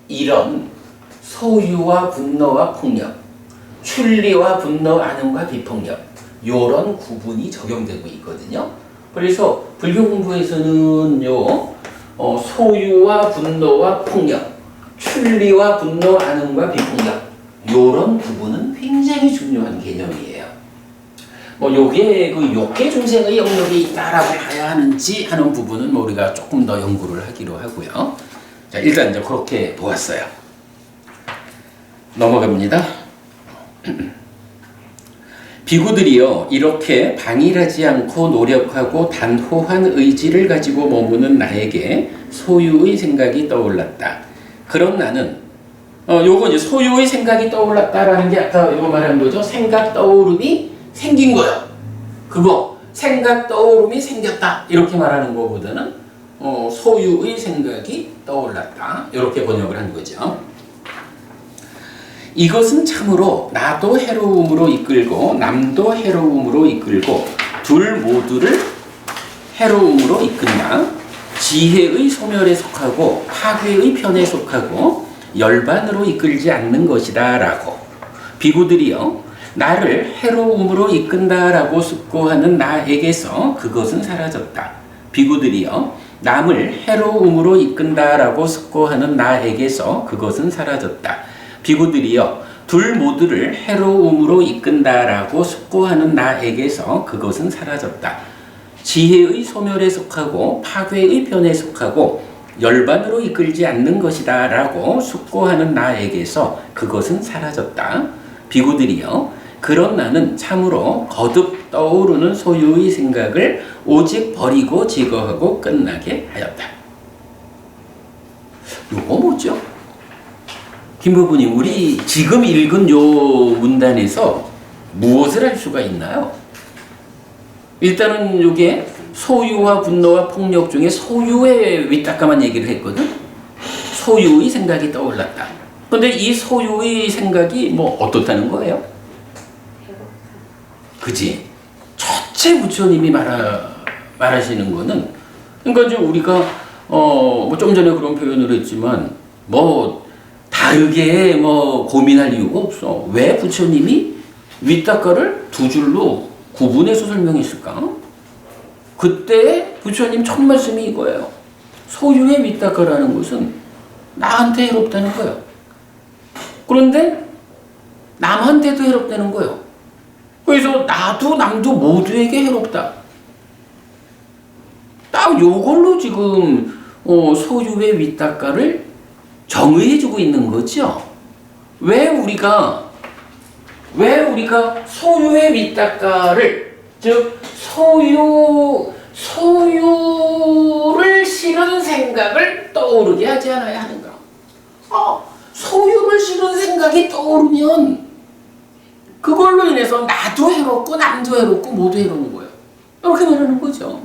이런 소유와 분노와 폭력, 출리와 분노, 안음과 비폭력 요런 구분이 적용되고 있거든요. 그래서 불교 공부에서는 소유와 분노와 폭력, 출리와 분노, 안음과 비폭력 요런 구분은 굉장히 중요한 개념이에요. 요게 그 욕계 중생의 영역에 있다라고 봐야 하는지 하는 부분은 우리가 조금 더 연구를 하기로 하고요. 자, 일단 이제 그렇게 보았어요. 넘어갑니다. 비구들이요, 이렇게 방일하지 않고 노력하고 단호한 의지를 가지고 머무는 나에게 소유의 생각이 떠올랐다. 그런 나는 요거 이제 소유의 생각이 떠올랐다라는 게 아까 이거 말한 거죠. 생각 떠오름이 생긴 거야. 그거 생각 떠오름이 생겼다 이렇게 말하는 것보다는 소유의 생각이 떠올랐다 이렇게 번역을 한 거죠. 이것은 참으로 나도 해로움으로 이끌고 남도 해로움으로 이끌고 둘 모두를 해로움으로 이끈다. 지혜의 소멸에 속하고 파괴의 편에 속하고 열반으로 이끌지 않는 것이다 라고. 비구들이요, 나를 해로움으로 이끈다라고 숙고하는 나에게서 그것은 사라졌다. 비구들이요, 남을 해로움으로 이끈다라고 숙고하는 나에게서 그것은 사라졌다. 비구들이요, 둘 모두를 해로움으로 이끈다라고 숙고하는 나에게서 그것은 사라졌다. 지혜의 소멸에 속하고 파괴의 편에 속하고 열반으로 이끌지 않는 것이다 라고 숙고하는 나에게서 그것은 사라졌다. 비구들이요, 그런 나는 참으로 거듭 떠오르는 소유의 생각을 오직 버리고 제거하고 끝나게 하였다. 요거 뭐죠? 김부부님, 우리 지금 읽은 요 문단에서 무엇을 할 수가 있나요? 일단은 요게 소유와 분노와 폭력 중에 소유의 위탁감한 얘기를 했거든. 소유의 생각이 떠올랐다. 근데 이 소유의 생각이 뭐 어떻다는 거예요? 그지? 첫째 부처님이 말하시는 거는, 그러니까 이제 우리가 뭐 좀 전에 그런 표현을 했지만 뭐 다르게 뭐 고민할 이유가 없어. 왜 부처님이 위탁가를 두 줄로 구분해서 설명했을까? 그때 부처님 첫 말씀이 이거예요. 소유의 위탁가라는 것은 나한테 해롭다는 거예요. 그런데 남한테도 해롭다는 거예요. 그래서 나도 남도 모두에게 해롭다. 딱 요걸로 지금 소유의 위탁가를 정의해주고 있는 거죠. 왜 우리가 소유의 위탁가를, 즉 소유를 싫은 생각을 떠오르게 하지 않아야 하는가? 소유를 싫은 생각이 떠오르면 그걸로 인해서 나도 해롭고 남도 해롭고 모두 해로운 거예요. 이렇게 말하는 거죠.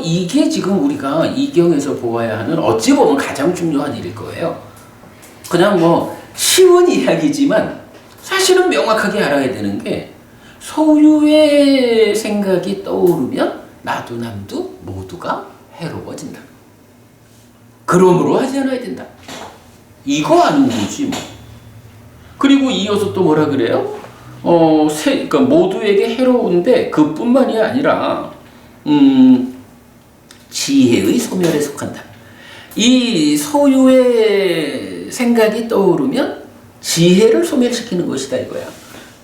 이게 지금 우리가 이경에서 보아야 하는 어찌 보면 가장 중요한 일일 거예요. 그냥 뭐 쉬운 이야기지만 사실은 명확하게 알아야 되는 게 소유의 생각이 떠오르면 나도 남도 모두가 해로워진다. 그러므로 하지 않아야 된다. 이거 아는 거지 뭐. 그리고 이어서 또 뭐라 그래요? 그러니까 모두에게 해로운데 그뿐만이 아니라 지혜의 소멸에 속한다. 이 소유의 생각이 떠오르면 지혜를 소멸시키는 것이다 이거야.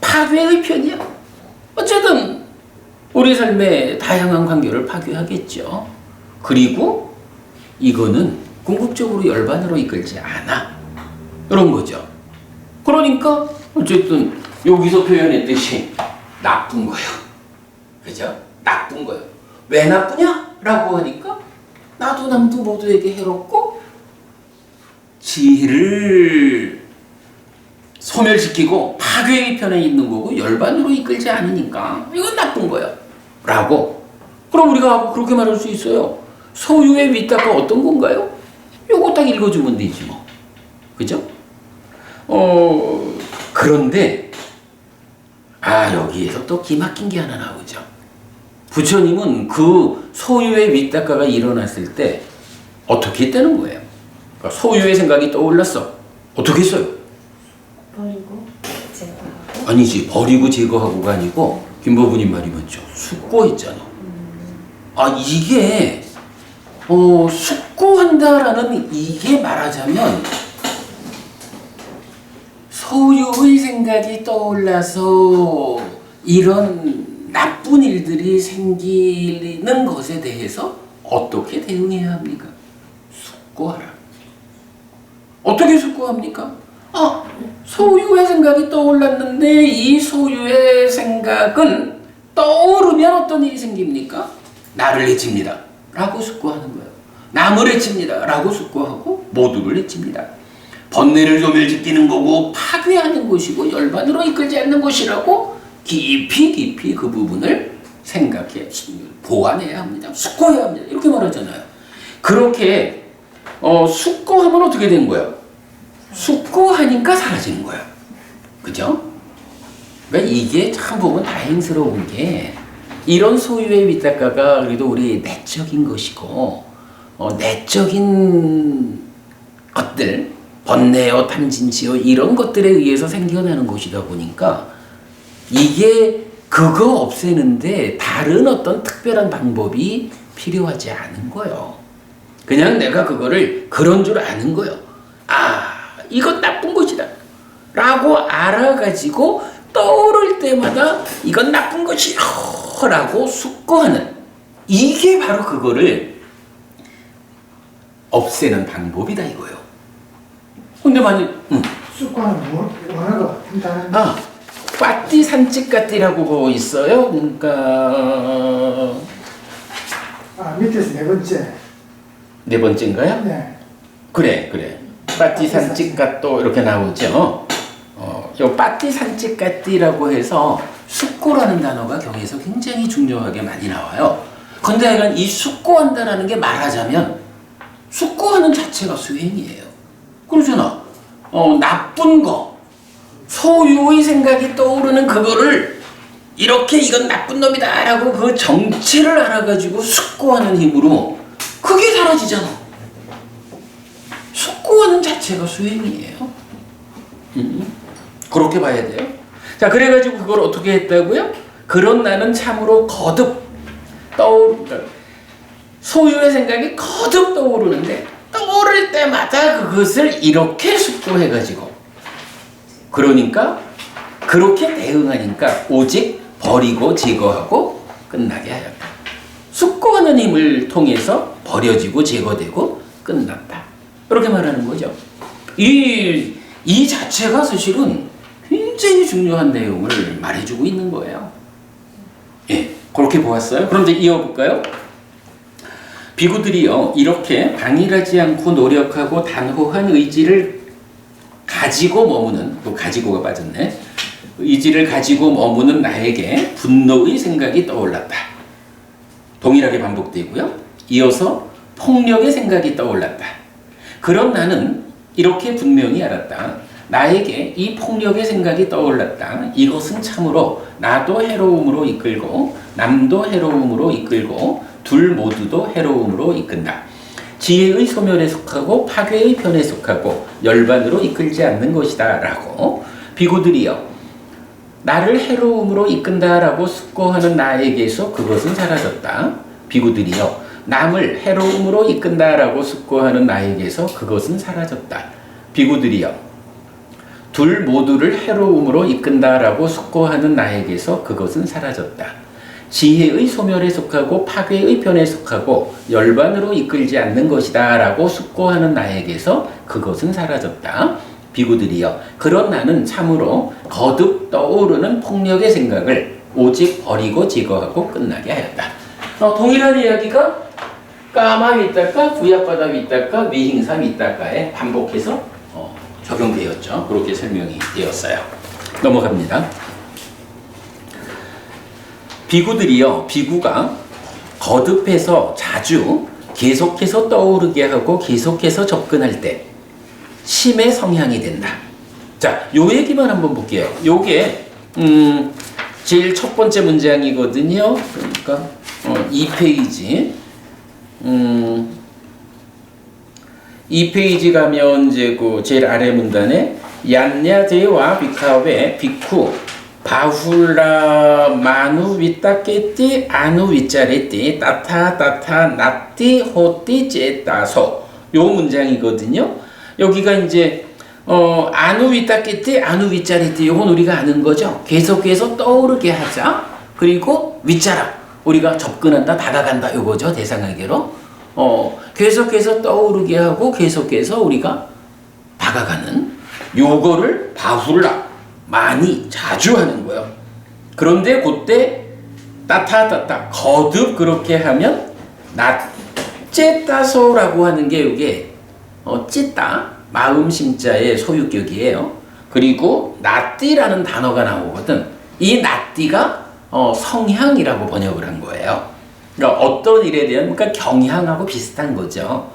파괴의 편이야. 어쨌든 우리 삶의 다양한 관계를 파괴하겠죠. 그리고 이거는 궁극적으로 열반으로 이끌지 않아. 이런 거죠. 그러니까 어쨌든 여기서 표현했듯이 나쁜 거예요. 그죠? 나쁜 거예요. 왜 나쁘냐? 라고 하니까 나도 남도 모두에게 해롭고 지혜를 소멸시키고 파괴의 편에 있는 거고 열반으로 이끌지 않으니까 이건 나쁜 거예요. 라고. 그럼 우리가 그렇게 말할 수 있어요. 소유의 위탁가 어떤 건가요? 요거 딱 읽어주면 되지 뭐. 그죠? 그런데 여기에서 또 기막힌 게 하나 나오죠. 부처님은 그 소유의 윗닦아가 일어났을 때 어떻게 했다는 거예요? 그러니까 소유의 생각이 떠올랐어. 어떻게 했어요? 버리고 제거하고. 아니지. 버리고 제거하고가 아니고 김보부님 말이 맞죠. 숙고했잖아. 이게 숙고한다라는 이게 말하자면 소유의 생각이 떠올라서 이런 나쁜 일들이 생기는 것에 대해서 어떻게 대응해야 합니까? 숙고하라. 어떻게 숙고합니까? 소유의 생각이 떠올랐는데 이 소유의 생각은 떠오르면 어떤 일이 생깁니까? 나를 해칩니다. 라고 숙고하는 거예요. 남을 해칩니다. 라고 숙고하고 모두를 해칩니다. 번뇌를 소멸시키는 거고 파괴하는 것이고 열반으로 이끌지 않는 것이라고 깊이 그 부분을 생각해 보완해야 합니다. 숙고해야 합니다. 이렇게 말하잖아요. 그렇게 숙고하면 어떻게 된 거예요? 숙고하니까 사라지는 거예요. 그죠? 그러니까 이게 참 보면 다행스러운 게 이런 소유의 위탁가가 그래도 우리 내적인 것이고 내적인 것들 번뇌요 탐진치요 이런 것들에 의해서 생겨나는 것이다 보니까 이게 그거 없애는데 다른 어떤 특별한 방법이 필요하지 않은 거예요. 그냥 내가 그거를 그런 줄 아는 거예요. 이건 나쁜 것이다 라고 알아가지고 떠오를 때마다 이건 나쁜 것이야 라고 숙고하는 이게 바로 그거를 없애는 방법이다 이거예요. 근데 만약 숙고는 뭐라고 한다는 빠띠 산책가띠라고 있어요. 그러니까 밑에서 네 번째. 네 번째인가요? 네. 그래. 빠띠 산책가또 이렇게 나오죠. 요 빠띠 산책가띠라고 해서 숙고라는 단어가 경에서 굉장히 중요하게 많이 나와요. 근데 하여간 이 숙고한다라는 게 말하자면 숙고하는 자체가 수행이에요. 그러잖아. 나쁜 거, 소유의 생각이 떠오르는 그거를 이렇게 이건 나쁜 놈이다 라고 그 정체를 알아가지고 숙고하는 힘으로 그게 사라지잖아. 숙고하는 자체가 수행이에요. 그렇게 봐야 돼요. 자, 그래가지고 그걸 어떻게 했다고요? 그런 나는 참으로 거듭 소유의 생각이 거듭 떠오르는데 떠오를 때마다 그것을 이렇게 숙고해가지고 그러니까 그렇게 대응하니까 오직 버리고 제거하고 끝나게 하였다. 숙고하는 힘을 통해서 버려지고 제거되고 끝났다. 이렇게 말하는 거죠. 이 자체가 사실은 굉장히 중요한 내용을 말해주고 있는 거예요. 예, 그렇게 보았어요. 그럼 이제 이어볼까요? 비구들이요, 이렇게 방일하지 않고 노력하고 단호한 의지를 가지고 머무는, 또 가지고가 빠졌네. 의지를 가지고 머무는 나에게 분노의 생각이 떠올랐다. 동일하게 반복되고요. 이어서 폭력의 생각이 떠올랐다. 그런 나는 이렇게 분명히 알았다. 나에게 이 폭력의 생각이 떠올랐다. 이것은 참으로 나도 해로움으로 이끌고 남도 해로움으로 이끌고 둘 모두도 해로움으로 이끈다. 지혜의 소멸에 속하고 파괴의 편에 속하고 열반으로 이끌지 않는 것이다 라고 비구들이여 나를 해로움으로 이끈다라고 숙고하는 나에게서 그것은 사라졌다. 비구들이여 남을 해로움으로 이끈다라고 숙고하는 나에게서 그것은 사라졌다. 비구들이여 둘 모두를 해로움으로 이끈다라고 숙고하는 나에게서 그것은 사라졌다. 지혜의 소멸에 속하고 파괴의 편에 속하고 열반으로 이끌지 않는 것이다 라고 숙고하는 나에게서 그것은 사라졌다. 비구들이여 그런 나는 참으로 거듭 떠오르는 폭력의 생각을 오직 버리고 제거하고 끝나게 하였다. 동일한 이야기가 까마 윗닦아 부야바다 윗닦아 위행사 윗닦아에 반복해서 적용되었죠. 그렇게 설명이 되었어요. 넘어갑니다. 비구들이요, 비구가 거듭해서 자주 계속해서 떠오르게 하고 계속해서 접근할 때 심의 성향이 된다. 자, 요 얘기만 한번 볼게요. 요게 제일 첫 번째 문장이거든요. 그러니까 2페이지 2페이지 가면 이제 그 제일 아래 문단에 얀야제와 비카웨 비쿠 바훌라 마누 위따케띠 아누 위짜레띠 따타 나띠 호띠 째따소 요 문장이거든요. 여기가 이제 아누 위따케띠 아누 위짜레띠 요건 우리가 아는 거죠. 계속해서 떠오르게 하자. 그리고 위짜라 우리가 접근한다 다가간다 요거죠. 대상에게로 계속해서 떠오르게 하고 계속해서 우리가 다가가는 요거를 바훌라 많이 자주 하는 거예요. 그런데 그때 따타 거듭 그렇게 하면 낫째따소라고 하는 게 이게 찢다 마음 심자의 소유격이에요. 그리고 나띠라는 단어가 나오거든. 이 나띠가 성향이라고 번역을 한 거예요. 그러니까 어떤 일에 대한 그러니까 경향하고 비슷한 거죠.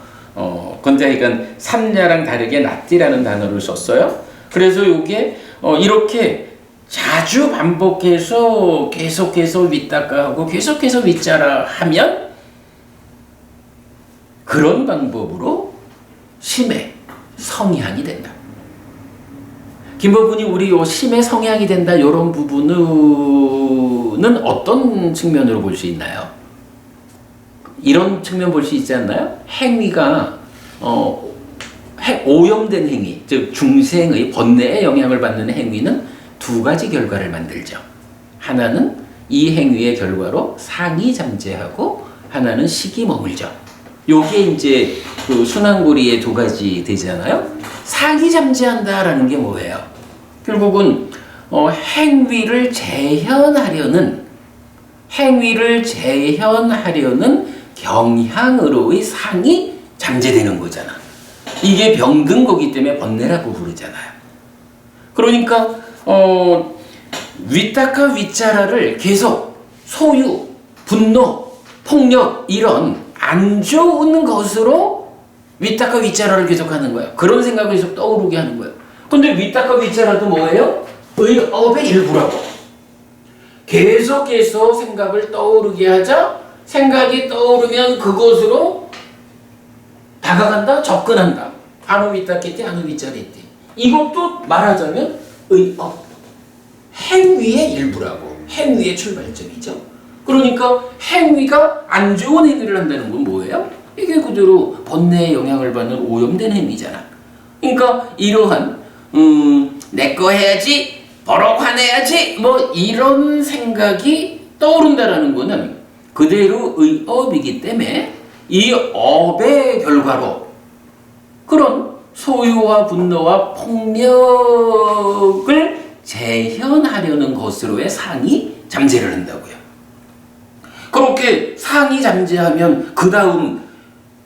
근데 이건 삼냐랑 다르게 나띠라는 단어를 썼어요. 그래서 이게 이렇게 자주 반복해서 계속해서 윗닦아하고 계속해서 윗자라 하면 그런 방법으로 심의 성향이 된다. 김법분이 우리 요 심의 성향이 된다 이런 부분은 어떤 측면으로 볼 수 있나요? 이런 측면 볼 수 있지 않나요? 행위가 오염된 행위, 즉 중생의 번뇌의 영향을 받는 행위는 두 가지 결과를 만들죠. 하나는 이 행위의 결과로 상이 잠재하고 하나는 식이 머물죠. 요게 이제 그 순환고리의 두 가지 되잖아요. 상이 잠재한다라는 게 뭐예요? 결국은 행위를 재현하려는 경향으로의 상이 잠재되는 거잖아. 이게 병든 거기 때문에 번뇌라고 부르잖아요. 그러니까 위타카 위짜라를 계속 소유, 분노, 폭력 이런 안 좋은 것으로 위타카 위짜라를 계속하는 거예요. 그런 생각을 계속 떠오르게 하는 거예요. 근데 위타카 위짜라도 뭐예요? 의업의 일부라고. 계속해서 생각을 떠오르게 하자. 생각이 떠오르면 그것으로 다가간다, 접근한다. 아누 위따케띠, 아누 위짜레띠. 이것도 말하자면 의업, 행위의 일부라고. 행위의 출발점이죠. 그러니까 행위가 안 좋은 행위를 한다는 건 뭐예요? 이게 그대로 번뇌의 영향을 받는 오염된 행위잖아. 그러니까 이러한 내 거 해야지, 버럭 화내야지, 뭐 이런 생각이 떠오른다라는 거는 그대로 의업이기 때문에 이 업의 결과로 그런 소유와 분노와 폭력을 재현하려는 것으로의 상이 잠재를 한다고요. 그렇게 상이 잠재하면 그 다음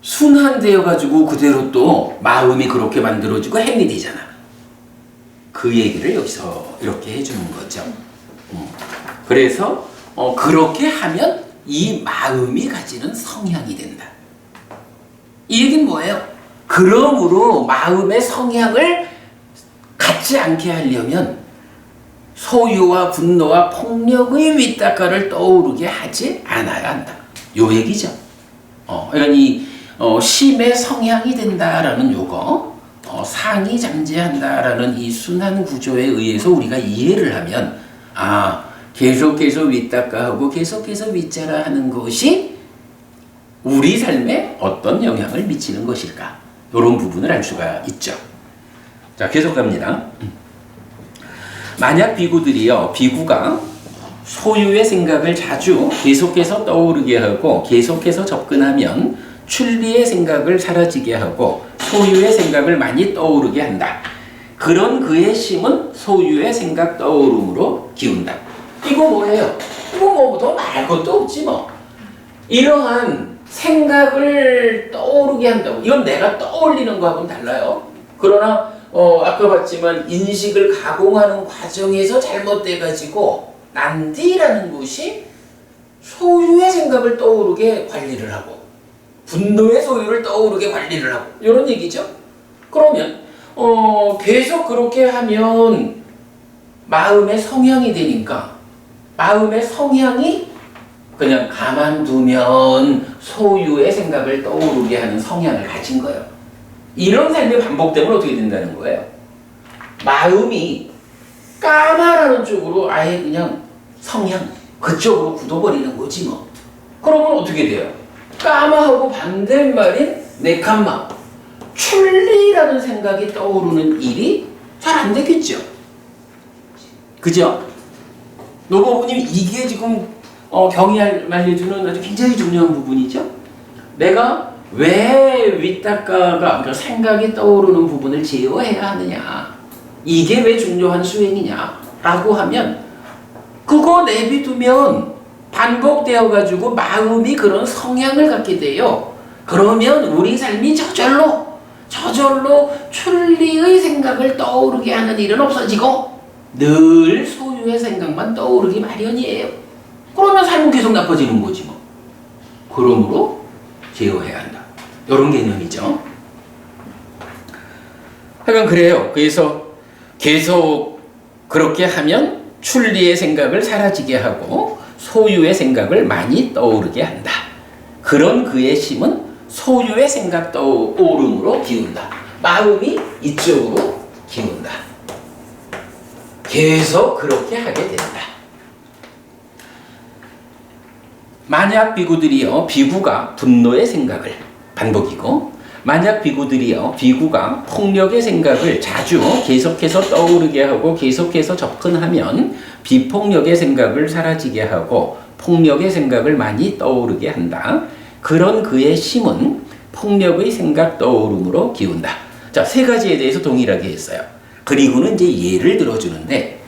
순환되어 가지고 그대로 또 마음이 그렇게 만들어지고 행위되잖아. 그 얘기를 여기서 이렇게 해주는 거죠. 그래서 그렇게 하면 이 마음이 가지는 성향이 된다. 이 얘기는 뭐예요? 그러므로 마음의 성향을 갖지 않게 하려면 소유와 분노와 폭력의 윗닦아를 떠오르게 하지 않아야 한다. 요 얘기죠. 그러니까 이 심의 성향이 된다라는 요거, 상이 잠재한다라는 이 순환 구조에 의해서 우리가 이해를 하면 계속해서 윗닦아하고 계속해서 윗자라하는 것이 우리 삶에 어떤 영향을 미치는 것일까? 이런 부분을 알 수가 있죠. 자, 계속 갑니다. 만약 비구가 소유의 생각을 자주 계속해서 떠오르게 하고 계속해서 접근하면 출리의 생각을 사라지게 하고 소유의 생각을 많이 떠오르게 한다. 그런 그의 심은 소유의 생각 떠오름으로 기운다. 이거 뭐예요? 이거 뭐 더 말할 것도 없지 뭐. 이러한 생각을 떠오르게 한다고. 이건 내가 떠올리는 거하고는 달라요. 그러나 아까 봤지만 인식을 가공하는 과정에서 잘못돼가지고 난디라는 것이 소유의 생각을 떠오르게 관리를 하고 분노의 소유를 떠오르게 관리를 하고 이런 얘기죠. 그러면 계속 그렇게 하면 마음의 성향이 되니까 마음의 성향이 그냥 가만두면 소유의 생각을 떠오르게 하는 성향을 가진 거예요. 이런 삶이 반복되면 어떻게 된다는 거예요? 마음이 까마라는 쪽으로 아예 그냥 성향 그쪽으로 굳어버리는 거지 뭐. 그러면 어떻게 돼요? 까마하고 반대말인 네칸마 출리라는 생각이 떠오르는 일이 잘 안 되겠죠. 그죠? 노부부님 이게 지금 경이 말려주는 아주 굉장히 중요한 부분이죠. 내가 왜 윗닦아가 그러니까 생각이 떠오르는 부분을 제어해야 하느냐, 이게 왜 중요한 수행이냐라고 하면 그거 내비두면 반복되어 가지고 마음이 그런 성향을 갖게 돼요. 그러면 우리 삶이 저절로 출리의 생각을 떠오르게 하는 일은 없어지고 늘 소유의 생각만 떠오르기 마련이에요. 그러면 삶은 계속 나빠지는 거지 뭐. 그러므로 제어해야 한다. 이런 개념이죠. 하여간 그래요. 그래서 계속 그렇게 하면 출리의 생각을 사라지게 하고 소유의 생각을 많이 떠오르게 한다. 그런 그의 심은 소유의 생각 떠오름으로 기운다. 마음이 이쪽으로 기운다. 계속 그렇게 하게 된다. 만약 비구가 분노의 생각을 반복이고 만약 비구가 폭력의 생각을 자주 계속해서 떠오르게 하고 계속해서 접근하면 비폭력의 생각을 사라지게 하고 폭력의 생각을 많이 떠오르게 한다. 그런 그의 심은 폭력의 생각 떠오름으로 기운다. 자, 세 가지에 대해서 동일하게 했어요. 그리고는 이제 예를 들어주는데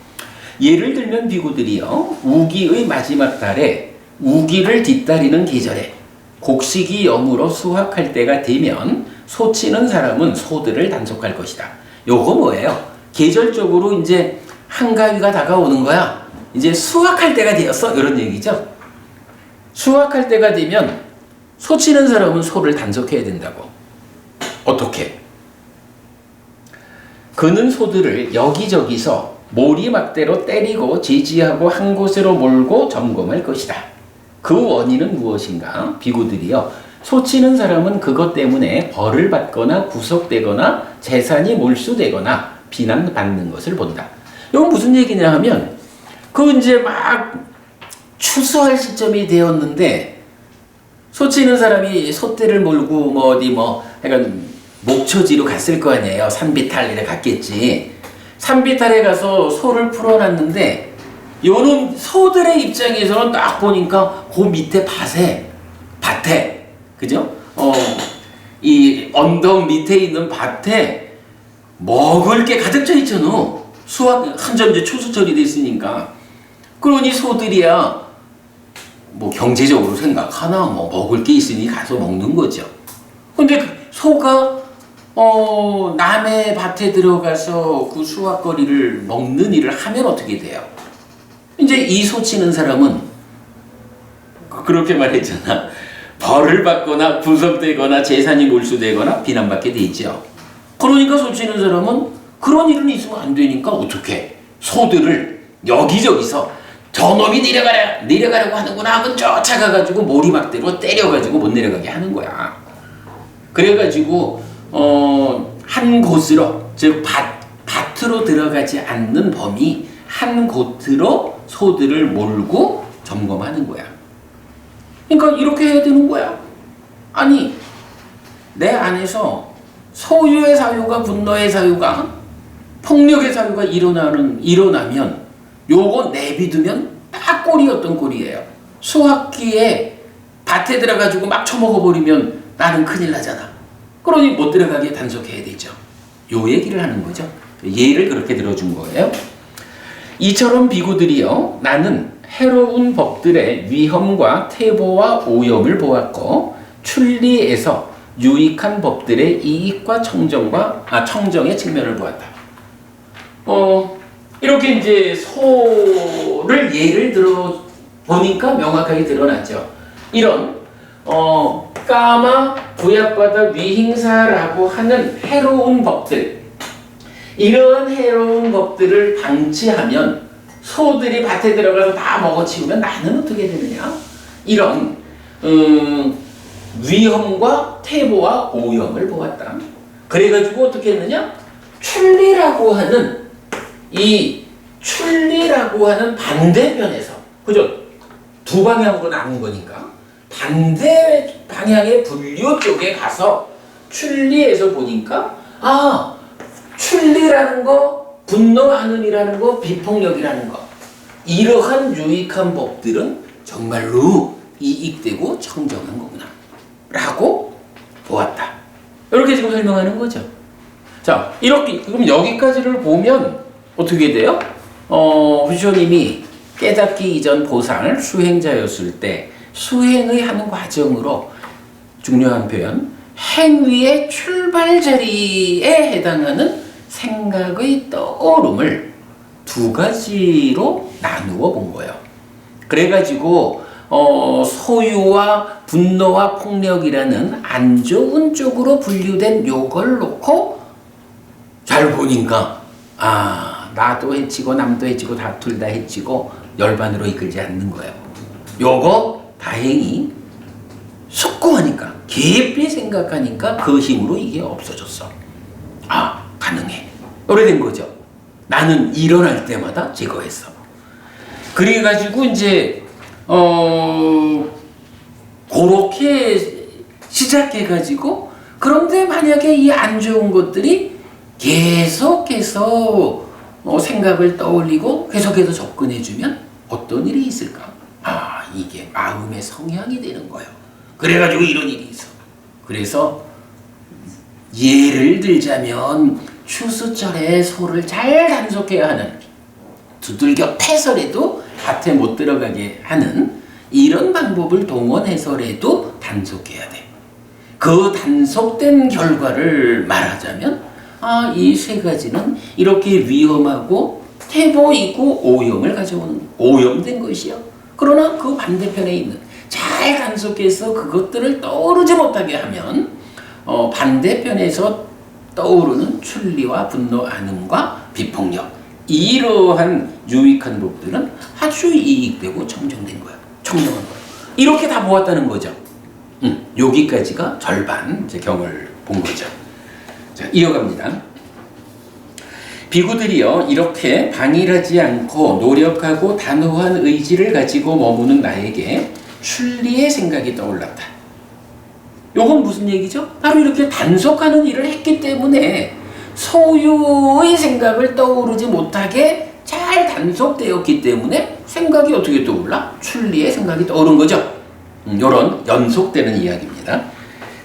예를 들면 비구들이요 우기의 마지막 달에 우기를 뒤따르는 계절에 곡식이 여물어 수확할 때가 되면 소치는 사람은 소들을 단속할 것이다. 요거 뭐예요? 계절적으로 이제 한가위가 다가오는 거야. 이제 수확할 때가 되었어. 이런 얘기죠. 수확할 때가 되면 소치는 사람은 소를 단속해야 된다고. 어떻게? 그는 소들을 여기저기서 모리막대로 때리고 제지하고 한 곳으로 몰고 점검할 것이다. 그 원인은 무엇인가? 비구들이요. 소치는 사람은 그것 때문에 벌을 받거나 구속되거나 재산이 몰수되거나 비난받는 것을 본다. 이건 무슨 얘기냐 하면 그 이제 막 추수할 시점이 되었는데 소치는 사람이 소떼를 몰고 약간 목초지로 갔을 거 아니에요. 산비탈에 갔겠지. 산비탈에 가서 소를 풀어놨는데 요놈 소들의 입장에서는 딱 보니까 그 밑에 밭에 그죠? 이 언덕 밑에 있는 밭에 먹을 게 가득 차 있잖아. 수확 한참 이제 추수철이 됐으니까. 그러니 소들이야 뭐 경제적으로 생각하나 뭐 먹을 게 있으니 가서 먹는 거죠. 근데 소가 남의 밭에 들어가서 그 수확거리를 먹는 일을 하면 어떻게 돼요? 이제 이 소치는 사람은 그렇게 말했잖아. 벌을 받거나 구속되거나 재산이 몰수되거나 비난받게 돼 있죠. 그러니까 소치는 사람은 그런 일은 있으면 안 되니까 어떻게 소들을 여기저기서 저놈이 내려가려고 하는구나 하면 쫓아가가지고 모리막대로 때려가지고 못 내려가게 하는 거야. 그래가지고 한 곳으로, 즉 밭으로 들어가지 않는 범위 한 곳으로 소들을 몰고 점검하는 거야. 그러니까 이렇게 해야 되는 거야. 아니, 내 안에서 소유의 사유가, 분노의 사유가, 폭력의 사유가 일어나면 요거 내비두면 딱 꼴이었던 꼴이에요. 수학기에 밭에 들어가지고 막 처먹어버리면 나는 큰일 나잖아. 그러니 못 들어가게 단속해야 되죠. 요 얘기를 하는 거죠. 예를 그렇게 들어준 거예요. 이처럼 비구들이요, 나는 해로운 법들의 위험과 태보와 오염을 보았고 출리에서 유익한 법들의 이익과 청정의 측면을 보았다. 이렇게 이제 소를 예를 들어 보니까 명확하게 드러났죠. 이런 까마 부약바다 위행사라고 하는 해로운 법들, 이러한 해로운 법들을 방치하면 소들이 밭에 들어가서 다 먹어치우면 나는 어떻게 되느냐? 이런 위험과 태보와 오염을 보았다. 그래가지고 어떻게 했느냐? 출리라고 하는 반대편에서, 그죠? 두 방향으로 나눈 거니까 반대 방향의 분류 쪽에 가서 출리에서 보니까 출리라는 거, 분노하는이라는 거, 비폭력이라는 거, 이러한 유익한 법들은 정말로 이익되고 청정한 거구나 라고 보았다. 이렇게 지금 설명하는 거죠. 자, 이렇게 그럼 여기까지를 보면 어떻게 돼요? 부처님이 깨닫기 이전 보살 수행자였을 때 수행의 한 과정으로 중요한 표현, 행위의 출발 자리에 해당하는 생각의 떠오름을 두 가지로 나누어 본 거예요. 그래가지고 소유와 분노와 폭력이라는 안 좋은 쪽으로 분류된 요걸 놓고 잘 보니까 나도 해치고 남도 해치고 둘 다 해치고 열반으로 이끌지 않는 거예요. 요거 다행히 숙고하니까, 깊이 생각하니까 그 힘으로 이게 없어졌어. 가능해. 오래된 거죠. 나는 일어날 때마다 제거했어. 그래가지고 이제 그렇게 시작해가지고, 그런데 만약에 이 안 좋은 것들이 계속해서 생각을 떠올리고 계속해서 접근해주면 어떤 일이 있을까? 이게 마음의 성향이 되는 거예요. 그래가지고 이런 일이 있어. 그래서 예를 들자면 추수철에 소를 잘 단속해야 하는, 두들겨 패서라도 밭에 못 들어가게 하는 이런 방법을 동원해서라도 단속해야 돼. 그 단속된 결과를 말하자면 이 세 가지는 이렇게 위험하고 태보이고 오염을 가져오는, 오염된 것이요. 그러나 그 반대편에 있는, 잘 단속해서 그것들을 떠오르지 못하게 하면 반대편에서 떠오르는 출리와 분노, 안음과 비폭력, 이러한 유익한 법들은 아주 이익되고 청정된 거야. 청정한 거야. 이렇게 다 보았다는 거죠. 여기까지가 절반 이제 경을 본 거죠. 자, 이어갑니다. 비구들이요, 이렇게 방일하지 않고 노력하고 단호한 의지를 가지고 머무는 나에게 출리의 생각이 떠올랐다. 요건 무슨 얘기죠? 바로 이렇게 단속하는 일을 했기 때문에 소유의 생각을 떠오르지 못하게 잘 단속되었기 때문에 생각이 어떻게 떠올라? 출리의 생각이 떠오른 거죠. 요런 연속되는 이야기입니다.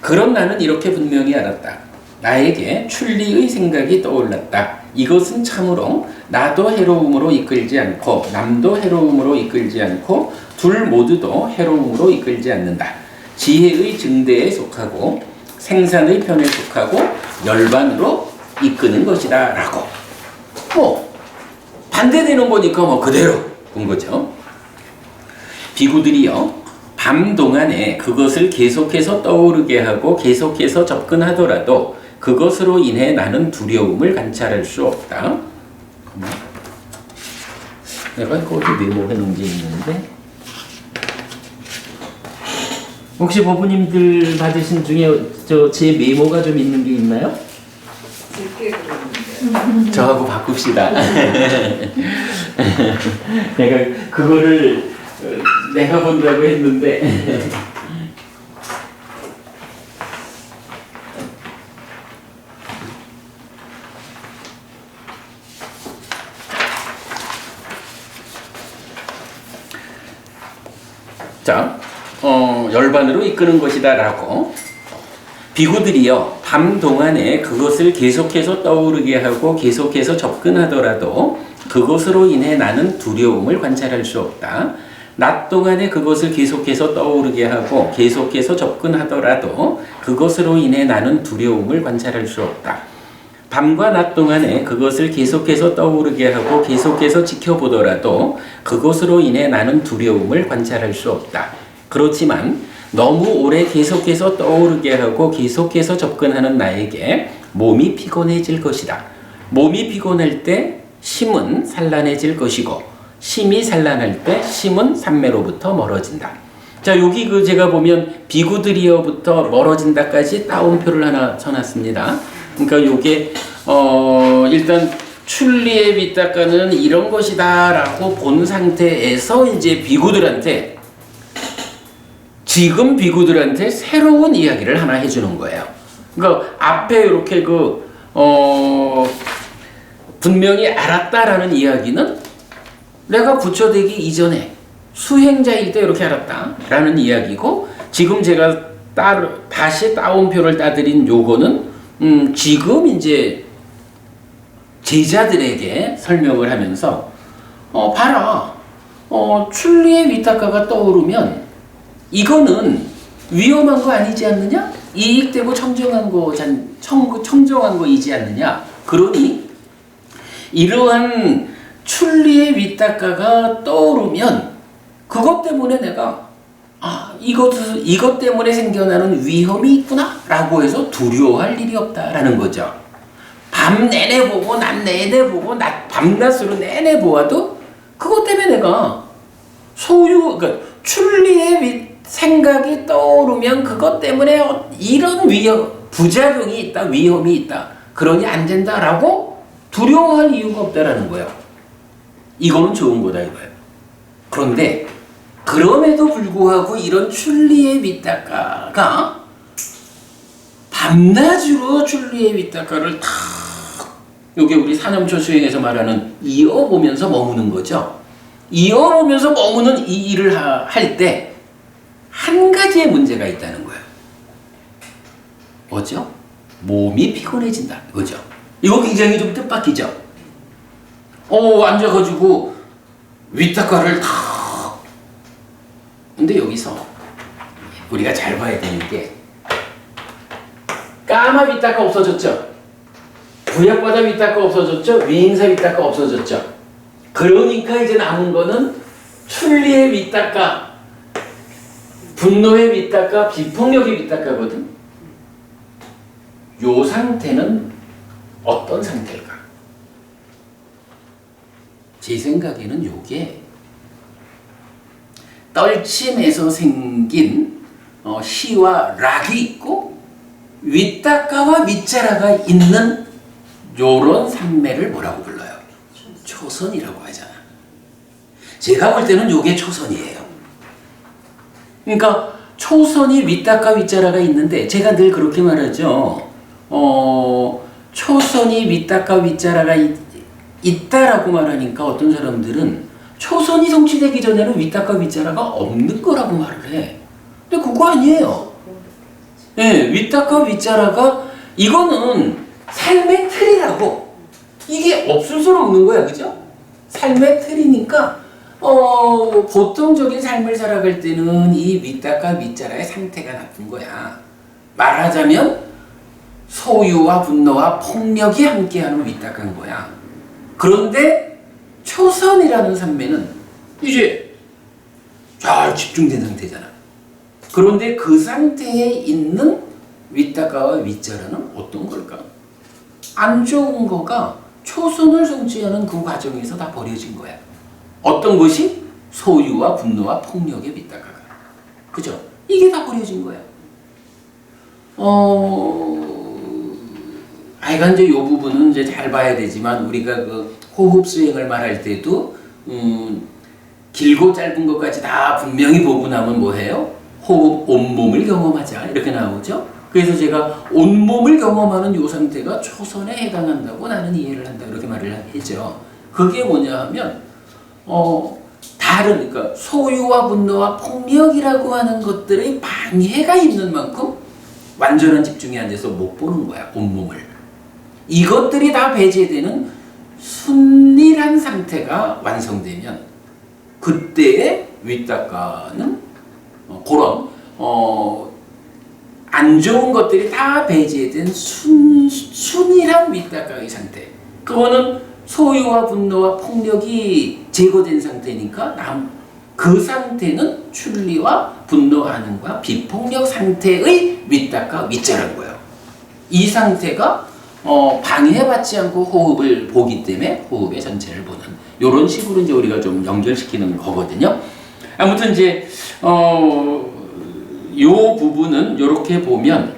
그럼 나는 이렇게 분명히 알았다. 나에게 출리의 생각이 떠올랐다. 이것은 참으로 나도 해로움으로 이끌지 않고 남도 해로움으로 이끌지 않고 둘 모두도 해로움으로 이끌지 않는다. 지혜의 증대에 속하고 생산의 편에 속하고 열반으로 이끄는 것이다 라고 반대되는 거니까 그대로 본 거죠. 비구들이요, 밤 동안에 그것을 계속해서 떠오르게 하고 계속해서 접근하더라도 그것으로 인해 나는 두려움을 관찰할 수 없다. 내가 이거 어디 메모해 놓은 게 있는데 혹시 법부님들 받으신 중에 제 메모가 좀 있는 게 있나요? 저하고 바꿉시다. 내가 그거를 내가 본다고 했는데 자, 열반으로 이끄는 것이다 라고 비구들이여 밤 동안에 그것을 계속해서 떠오르게 하고 계속해서 접근하더라도 그것으로 인해 나는 두려움을 관찰할 수 없다. 낮 동안에 그것을 계속해서 떠오르게 하고 계속해서 접근하더라도 그것으로 인해 나는 두려움을 관찰할 수 없다. 밤과 낮 동안에 그것을 계속해서 떠오르게 하고 계속해서 지켜보더라도 그것으로 인해 나는 두려움을 관찰할 수 없다. 그렇지만 너무 오래 계속해서 떠오르게 하고 계속해서 접근하는 나에게 몸이 피곤해질 것이다. 몸이 피곤할 때 심은 산란해질 것이고 심이 산란할 때 심은 산매로부터 멀어진다. 자, 여기 제가 보면 비구들이여부터 멀어진다까지 따옴표를 하나 쳐놨습니다. 그러니까 요게 일단 출리의 위닦아는 이런 것이다 라고 본 상태에서 이제 비구들한테 지금 비구들한테 새로운 이야기를 하나 해주는 거예요. 그러니까 앞에 이렇게 분명히 알았다라는 이야기는 내가 부처되기 이전에 수행자일 때 이렇게 알았다라는 이야기고 지금 제가 다시 따옴표를 따드린 요거는 지금 이제 제자들에게 설명을 하면서 봐라 출리의 위탁가가 떠오르면 이거는 위험한 거 아니지 않느냐? 이익되고 청정한 거이지 않느냐? 그러니 이러한 출리의 위탁가가 떠오르면 그것 때문에 내가 이것 때문에 생겨나는 위험이 있구나 라고 해서 두려워할 일이 없다라는 거죠. 밤 내내 보고 낮 내내 보고 밤낮으로 내내 보아도 그것 때문에 내가 그러니까 출리의 생각이 떠오르면 그것 때문에 이런 부작용이 있다, 위험이 있다. 그러니 안 된다라고 두려워할 이유가 없다라는 거예요. 이거는 좋은 거다 이거예요. 그런데 그럼에도 불구하고 이런 출리의 위탁가가 밤낮으로 출리의 위탁가를 탁 요게 우리 사념초 수행에서 말하는 이어보면서 머무는 거죠. 이어보면서 머무는 이 일을 할 때 한 가지의 문제가 있다는 거예요. 뭐죠? 몸이 피곤해진다. 이거죠. 이거 굉장히 좀 뜻밖이죠. 앉아가지고 위탁가를 탁. 근데 여기서 우리가 잘 봐야 되는 게 까마 위탁가 없어졌죠. 부약바다 위탁가 없어졌죠. 위행사 위탁가 없어졌죠. 그러니까 이제 남은 거는 출리의 위탁가, 분노의 위탁가, 비폭력의 위탁가거든. 요 상태는 어떤 상태일까? 제 생각에는 요게 떨침에서 생긴 시와 락이 있고 윗닦아와 윗자라가 있는 요런 산매를 뭐라고 불러요? 초선이라고 하잖아. 제가 볼 때는 요게 초선이에요. 그러니까 초선이 윗닦아 윗자라가 있는데 제가 늘 그렇게 말하죠. 초선이 윗닦아 윗자라가 있다라고 말하니까 어떤 사람들은 초선이 성취되기 전에는 윗닦아 윗자라가 없는 거라고 말을 해. 근데 그거 아니에요. 예, 윗닦아 윗자라가 이거는 삶의 틀이라고. 이게 없을 수는 없는 거야, 그죠? 삶의 틀이니까 보통적인 삶을 살아갈 때는 이 윗닦아 윗자라의 상태가 나쁜 거야. 말하자면 소유와 분노와 폭력이 함께하는 윗닦아인 거야. 그런데 초선이라는 산매는 이제 잘 집중된 상태잖아. 그런데 그 상태에 있는 윗다가와 윗자라는 어떤 걸까? 안 좋은 거가 초선을 성취하는 그 과정에서 다 버려진 거야. 어떤 것이? 소유와 분노와 폭력의 윗다가가. 그죠? 이게 다 버려진 거야. 하여간 이제 이 부분은 이제 잘 봐야 되지만 우리가 그 호흡 수행을 말할 때도 길고 짧은 것까지 다 분명히 보고 나면 뭐해요? 호흡 온몸을 경험하자 이렇게 나오죠. 그래서 제가 온몸을 경험하는 이 상태가 초선에 해당한다고 나는 이해를 한다 이렇게 말을 했죠. 그게 뭐냐 하면 다른 그러니까 소유와 분노와 폭력이라고 하는 것들의 방해가 있는 만큼 완전한 집중이 안 돼서 못 보는 거야 온몸을. 이것들이 다 배제되는 순일한 상태가 완성되면 그때의 윗다가는 그런 안 좋은 것들이 다 배제된 순일한 윗다가의 상태. 그거는 소유와 분노와 폭력이 제거된 상태니까 그 상태는 출리와 분노하는과 비폭력 상태의 윗다가 윗자라는 거예요. 이 상태가 방해받지 않고 호흡을 보기 때문에 호흡의 전체를 보는 이런 식으로 이제 우리가 좀 연결시키는 거거든요. 아무튼 이제 요 부분은 이렇게 보면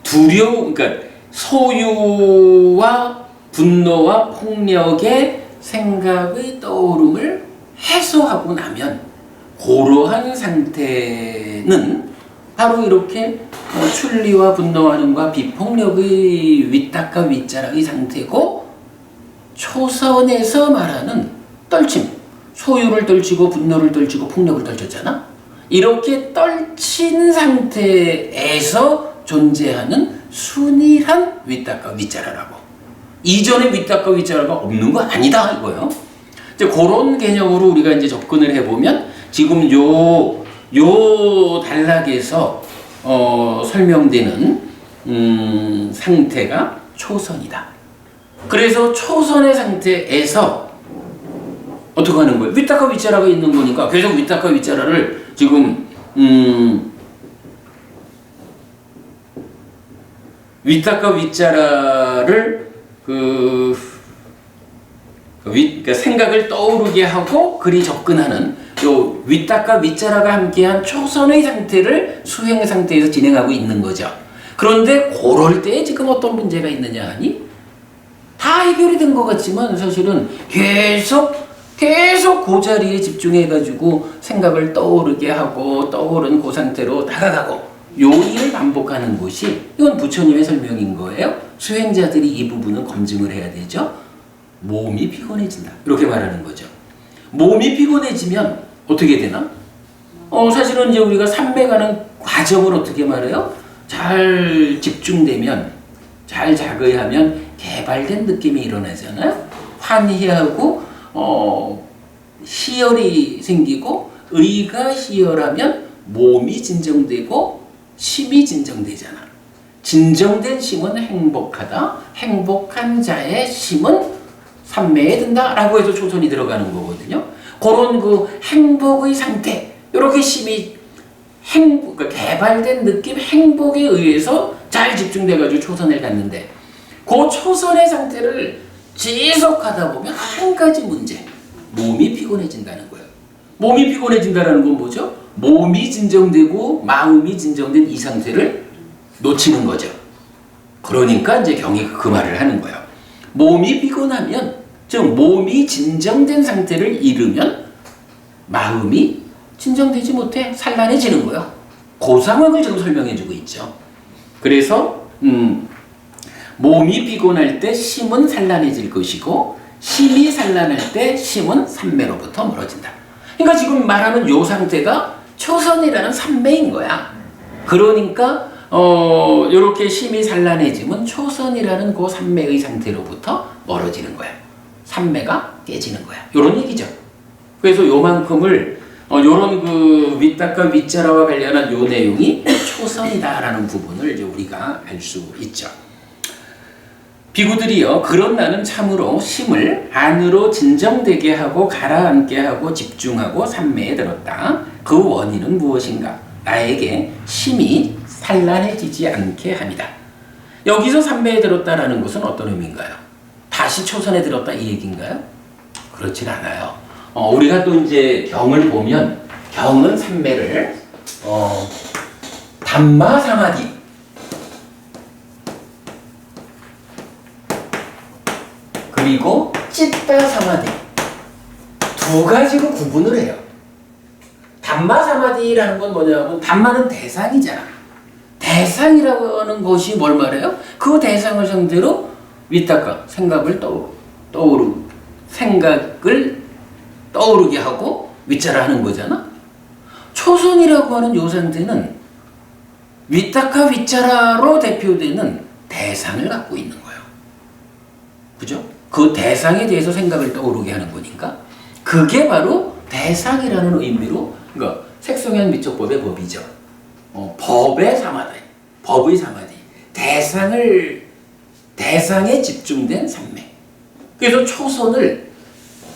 그러니까 소유와 분노와 폭력의 생각의 떠오름을 해소하고 나면 그러한 상태는 바로 이렇게 출리와 분노하는과 비폭력의 윗다가 윗자락의 상태고 초선에서 말하는 떨침, 소유를 떨치고 분노를 떨치고 폭력을 떨쳤잖아. 이렇게 떨친 상태에서 존재하는 순일한 윗다가 윗자라라고. 이전에 윗다가 윗자라가 없는 거 아니다 이거예요. 이제 그런 개념으로 우리가 이제 접근을 해보면 지금 요 단락에서 설명되는 상태가 초선이다. 그래서 초선의 상태에서 어떻게 하는 거예요? 윗다가 윗자라가 있는 거니까 계속 윗다가 윗자라를 지금 윗다가 윗자라를 그러니까 생각을 떠오르게 하고 그리 접근하는 요 윗다가 윗자라가 함께한 초선의 상태를 수행 상태에서 진행하고 있는 거죠. 그런데 그럴 때 지금 어떤 문제가 있느냐 하니 다 해결이 된 것 같지만 사실은 계속 그 자리에 집중해가지고 생각을 떠오르게 하고 떠오른 그 상태로 다가가고 요 일을 반복하는 것이 이건 부처님의 설명인 거예요. 수행자들이 이 부분은 검증을 해야 되죠. 몸이 피곤해진다 이렇게 말하는 거죠. 몸이 피곤해지면 어떻게 되나? 사실은 이제 우리가 삼매가는 과정을 어떻게 말해요? 잘 집중되면 잘 자거하면 개발된 느낌이 일어나잖아요. 환희하고 희열이 생기고 의가 희열하면 몸이 진정되고 심이 진정되잖아. 진정된 심은 행복하다. 행복한 자의 심은 삼매에 든다 라고 해서 초선이 들어가는 거거든요. 그런 그 행복의 상태, 이렇게 심이 그러니까 개발된 느낌, 행복에 의해서 잘 집중돼가지고 초선을 갖는데 그 초선의 상태를 지속하다 보면 한 가지 문제, 몸이 피곤해진다는 거예요. 몸이 피곤해진다는 건 뭐죠? 몸이 진정되고 마음이 진정된 이 상태를 놓치는 거죠. 그러니까 이제 경이 그 말을 하는 거예요. 몸이 피곤하면, 즉 몸이 진정된 상태를 잃으면 마음이 진정되지 못해 산란해지는 거예요. 그 상황을 지금 설명해주고 있죠. 그래서 몸이 피곤할 때 심은 산란해질 것이고 심이 산란할 때 심은 삼매로부터 멀어진다. 그러니까 지금 말하는 요 상태가 초선이라는 삼매인 거야. 그러니까 이렇게 심이 산란해지면 초선이라는 그 삼매의 상태로부터 멀어지는 거야. 삼매가 깨지는 거야. 이런 얘기죠. 그래서 요만큼을 요런 그 윗다가 윗자라와 관련한 요 내용이 초선이다라는 부분을 이제 우리가 알 수 있죠. 비구들이여 그런 나는 참으로 심을 안으로 진정되게 하고 가라앉게 하고 집중하고 산매에 들었다. 그 원인은 무엇인가? 나에게 심이 산란해지지 않게 합니다. 여기서 산매에 들었다라는 것은 어떤 의미인가요? 다시 초선에 들었다 이 얘기인가요? 그렇진 않아요. 우리가 또 이제 경을 보면 경은 산매를 담마 사마디 그리고 찌따 사마디 두 가지로 구분을 해요. 담마 사마디라는 건 뭐냐면 담마는 대상이잖아. 대상이라고 하는 것이 뭘 말해요? 그 대상을 상대로 위따가 생각을 생각을 떠오르게 하고 위자라 하는 거잖아. 초선이라고 하는 요 상태는 위따가 위자라로 대표되는 대상을 갖고 있는 거예요. 그죠? 그 대상에 대해서 생각을 떠오르게 하는 거니까 그게 바로 대상이라는 의미로 그러니까 색성현 미적법의 법이죠. 법의 사마디, 법의 사마디, 대상에 집중된 산매. 그래서 초선을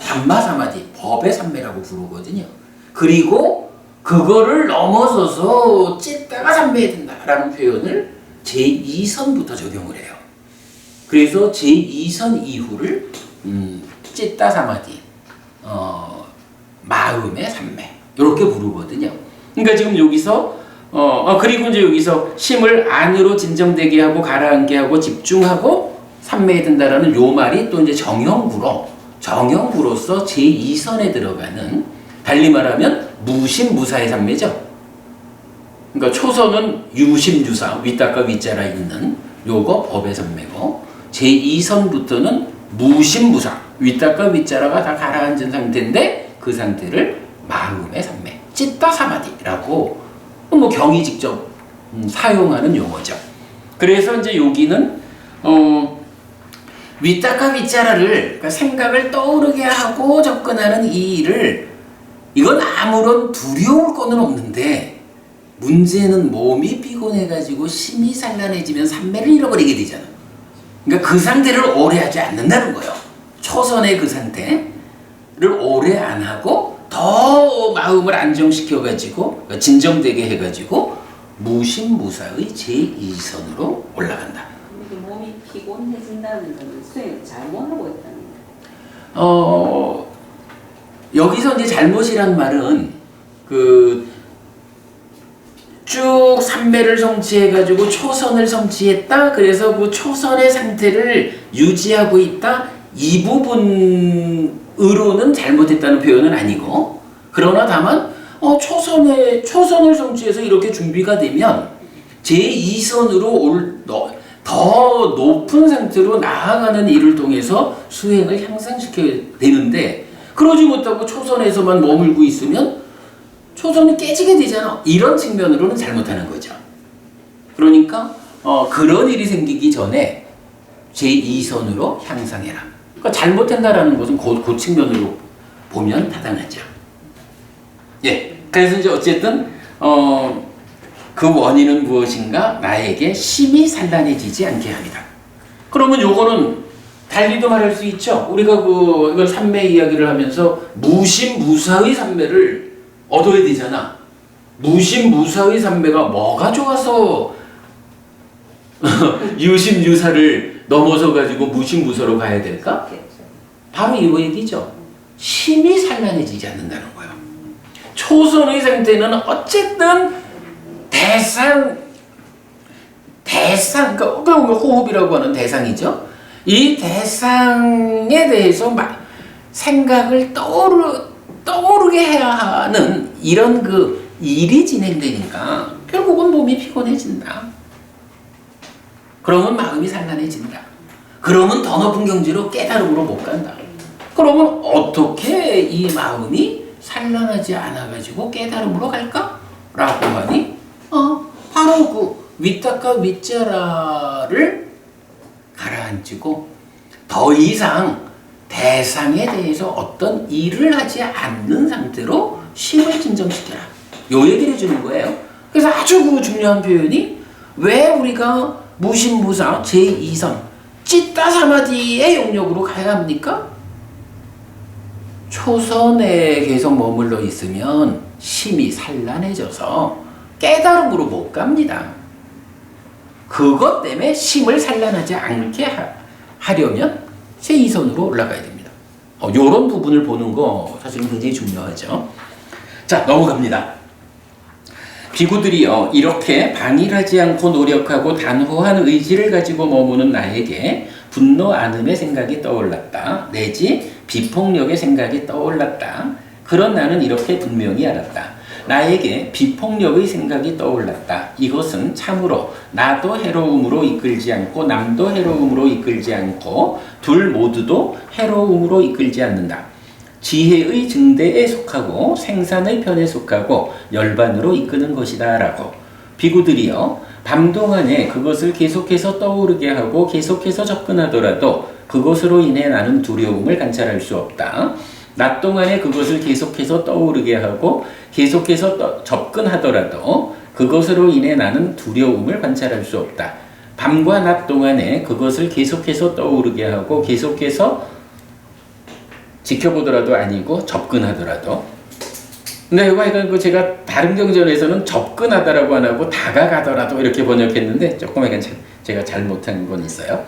담마 사마디, 법의 산매라고 부르거든요. 그리고 그거를 넘어서서 찢다가 산매에 든다라는 표현을 제2선부터 적용을 해요. 그래서 제2선 이후를 찢다 사마디, 마음의 산매 이렇게 부르거든요. 그러니까 지금 여기서 그리고 이제 여기서 심을 안으로 진정되게 하고 가라앉게 하고 집중하고 산매에 든다라는 요 말이 또 이제 정형구로서 제2선에 들어가는 달리 말하면 무심무사의 산매죠. 그러니까 초선은 유심유사 위따가 위자라 있는 요거 법의 산매고 제2선부터는 무심무사 위따가 위자라가 다 가라앉은 상태인데 그 상태를 마음의 산매 찌따 사마디라고 뭐 경이 직접 사용하는 용어죠. 그래서 이제 여기는 위따가 위자라를 그러니까 생각을 떠오르게 하고 접근하는 이 일을 이건 아무런 두려울 거는 없는데 문제는 몸이 피곤해가지고 심이 산란해지면 산매를 잃어버리게 되잖아. 그러니까 그 상태를 오래 하지 않는다는 거예요. 초선의 그 상태를 오래 안 하고 더 마음을 안정시켜가지고 진정되게 해가지고 무심무사의 제2선으로 올라간다. 몸이 피곤해진다는 건 수행을 잘못하고 있다는 거예요. 여기서 이제 잘못이란 말은 쭉 산매를 성취해가지고 초선을 성취했다. 그래서 그 초선의 상태를 유지하고 있다. 이 부분으로는 잘못했다는 표현은 아니고, 그러나 다만 초선을 성취해서 이렇게 준비가 되면 제2선으로 더 높은 상태로 나아가는 일을 통해서 수행을 향상시켜야 되는데 그러지 못하고 초선에서만 머물고 있으면 초선이 깨지게 되잖아. 이런 측면으로는 잘못하는 거죠. 그러니까 그런 일이 생기기 전에 제2선으로 향상해라. 그러니까 잘못한다라는 것은 그 측면으로 보면 타당하죠. 예. 그래서 이제 어쨌든 그 원인은 무엇인가? 나에게 심이 산란해지지 않게 합니다. 그러면 요거는 달리도 말할 수 있죠. 우리가 이걸 산매 이야기를 하면서 무심무사의 산매를 얻어야 되잖아. 무심무사의 산매가 뭐가 좋아서 유심유사를 넘어서 가지고 무심무사로 가야 될까? 바로 이 얘기죠. 심이 산란해지지 않는다는 거예요. 초선의 상태는 어쨌든 그러니까 호흡이라고 하는 대상이죠. 이 대상에 대해서 생각을 떠오르게 해야 하는 이런 그 일이 진행되니까 결국은 몸이 피곤해진다. 그러면 마음이 산란해진다. 그러면 더 높은 경지로 깨달음으로 못 간다. 그러면 어떻게 이 마음이 산란하지 않아가지고 깨달음으로 갈까? 라고 하니 바로 그 위따가 위자라를 가라앉히고 더 이상 대상에 대해서 어떤 일을 하지 않는 상태로 심을 진정시켜라. 요 얘기를 해주는 거예요. 그래서 아주 중요한 표현이 왜 우리가 무심무사 제2선 찌따 사마디의 영역으로 가야 합니까? 초선에 계속 머물러 있으면 심이 산란해져서 깨달음으로 못 갑니다. 그것 때문에 심을 산란하지 않게 하려면 제2선으로 올라가야 됩니다. 이런 부분을 보는 거 사실은 굉장히 중요하죠. 자, 넘어갑니다. 비구들이요, 이렇게 방일하지 않고 노력하고 단호한 의지를 가지고 머무는 나에게 분노 안음의 생각이 떠올랐다. 내지 비폭력의 생각이 떠올랐다. 그런 나는 이렇게 분명히 알았다. 나에게 비폭력의 생각이 떠올랐다. 이것은 참으로 나도 해로움으로 이끌지 않고 남도 해로움으로 이끌지 않고 둘 모두도 해로움으로 이끌지 않는다. 지혜의 증대에 속하고 생산의 편에 속하고 열반으로 이끄는 것이다 라고. 비구들이여, 밤 동안에 그것을 계속해서 떠오르게 하고 계속해서 접근하더라도 그것으로 인해 나는 두려움을 관찰할 수 없다. 낮 동안에 그것을 계속해서 떠오르게 하고 계속해서 접근하더라도 그것으로 인해 나는 두려움을 관찰할 수 없다. 밤과 낮 동안에 그것을 계속해서 떠오르게 하고 계속해서 지켜보더라도 아니고 접근하더라도. 근데 이거 제가 다른 경전에서는 접근하다라고 안 하고 다가가더라도 이렇게 번역했는데 조금 약간 제가 잘못한 건 있어요.